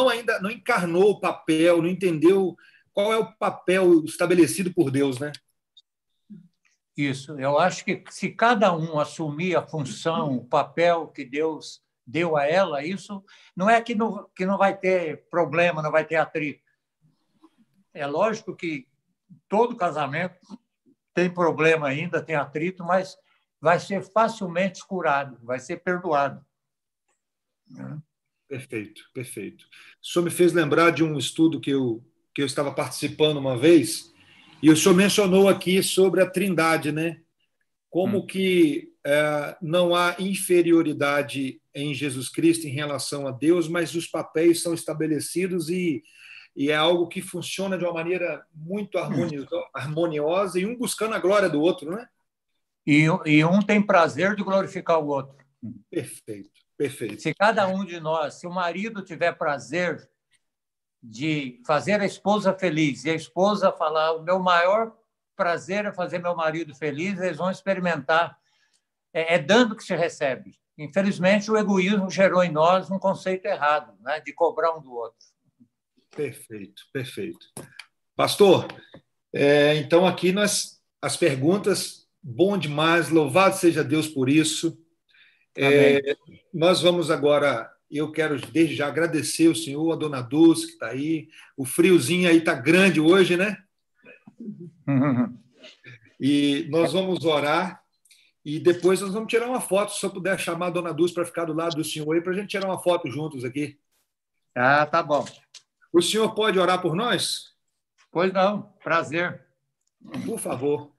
ainda não encarnou o papel, não entendeu qual é o papel estabelecido por Deus, né? Isso. Eu acho que se cada um assumir a função, o papel que Deus deu a ela, isso não é que não vai ter problema, não vai ter atrito. É lógico que todo casamento tem problema ainda, tem atrito, mas vai ser facilmente curado, vai ser perdoado. Perfeito, perfeito. O senhor me fez lembrar de um estudo que eu estava participando uma vez, e o senhor mencionou aqui sobre a Trindade, né? Como que não há inferioridade em Jesus Cristo em relação a Deus, mas os papéis são estabelecidos e é algo que funciona de uma maneira muito harmoniosa e um buscando a glória do outro, né? E um tem prazer de glorificar o outro. Perfeito, perfeito. Se cada um de nós, se o marido tiver prazer de fazer a esposa feliz e a esposa falar o meu maior prazer é fazer meu marido feliz, eles vão experimentar. É dando que se recebe. Infelizmente, o egoísmo gerou em nós um conceito errado, né, de cobrar um do outro. Perfeito, perfeito. Pastor, então aqui as perguntas, bom demais, louvado seja Deus por isso. Nós vamos agora, eu quero desde já agradecer o senhor, a dona Dulce, que está aí. O friozinho aí está grande hoje, né? E nós vamos orar e depois nós vamos tirar uma foto, se eu puder chamar a dona Dulce para ficar do lado do senhor aí, para a gente tirar uma foto juntos aqui. Tá bom. O senhor pode orar por nós? Pois não, prazer. Por favor.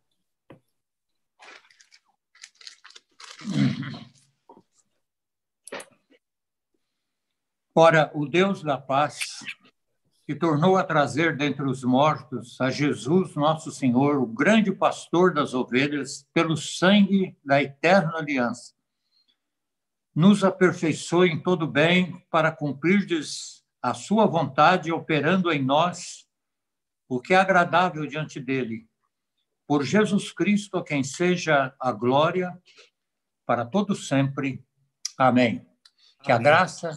Ora, o Deus da paz, que tornou a trazer dentre os mortos a Jesus, nosso Senhor, o grande pastor das ovelhas, pelo sangue da eterna aliança, nos aperfeiçoe em todo bem para cumprirdes a sua vontade, operando em nós o que é agradável diante dele. Por Jesus Cristo, a quem seja a glória para todos sempre. Amém. Que a graça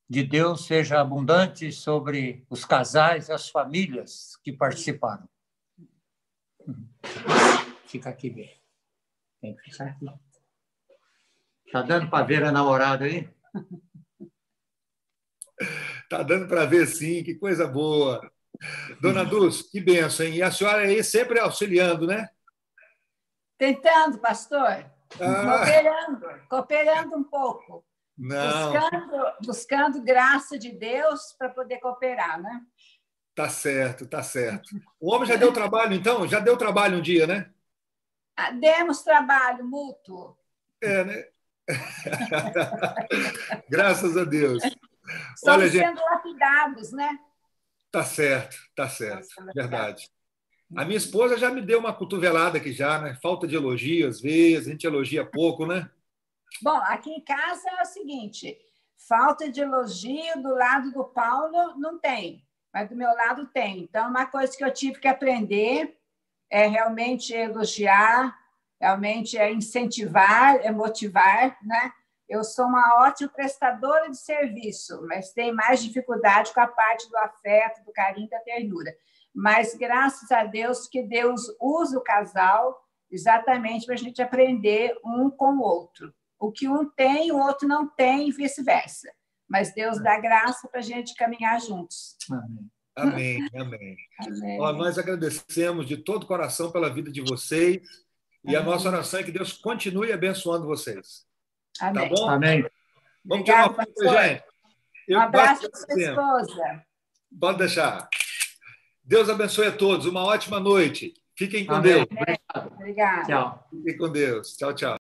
de Deus seja abundante sobre os casais e as famílias que participaram. Fica aqui bem. Tem que ficar aqui. Está dando para ver a namorada aí? Está dando para ver, sim. Que coisa boa. Dona Dulce, que benção, hein? E a senhora aí sempre auxiliando, né? Tentando, pastor. Cooperando um pouco. Não. Buscando graça de Deus para poder cooperar, né? Tá certo, tá certo. O homem já deu trabalho, então? Já deu trabalho um dia, né? Demos trabalho mútuo. Né? Graças a Deus. Estamos sendo lapidados, né? Tá certo, verdade. A minha esposa já me deu uma cotovelada aqui já, né? Falta de elogio, às vezes, a gente elogia pouco, né? Bom, aqui em casa é o seguinte, falta de elogio do lado do Paulo não tem, mas do meu lado tem. Então, uma coisa que eu tive que aprender é realmente elogiar, realmente é incentivar, é motivar, né? Eu sou uma ótima prestadora de serviço, mas tenho mais dificuldade com a parte do afeto, do carinho, da ternura. Mas, graças a Deus, que Deus usa o casal exatamente para a gente aprender um com o outro. O que um tem, o outro não tem, e vice-versa. Mas Deus dá graça para a gente caminhar juntos. Amém, amém. Nós agradecemos de todo o coração pela vida de vocês e a nossa oração é que Deus continue abençoando vocês. Amém. Tá bom? Amém. Vamos tirar uma foto, gente. Um abraço para sua esposa. Pode deixar. Deus abençoe a todos. Uma ótima noite. Fiquem com Amém. Deus. Obrigada. Tchau. Fiquem com Deus. Tchau, tchau.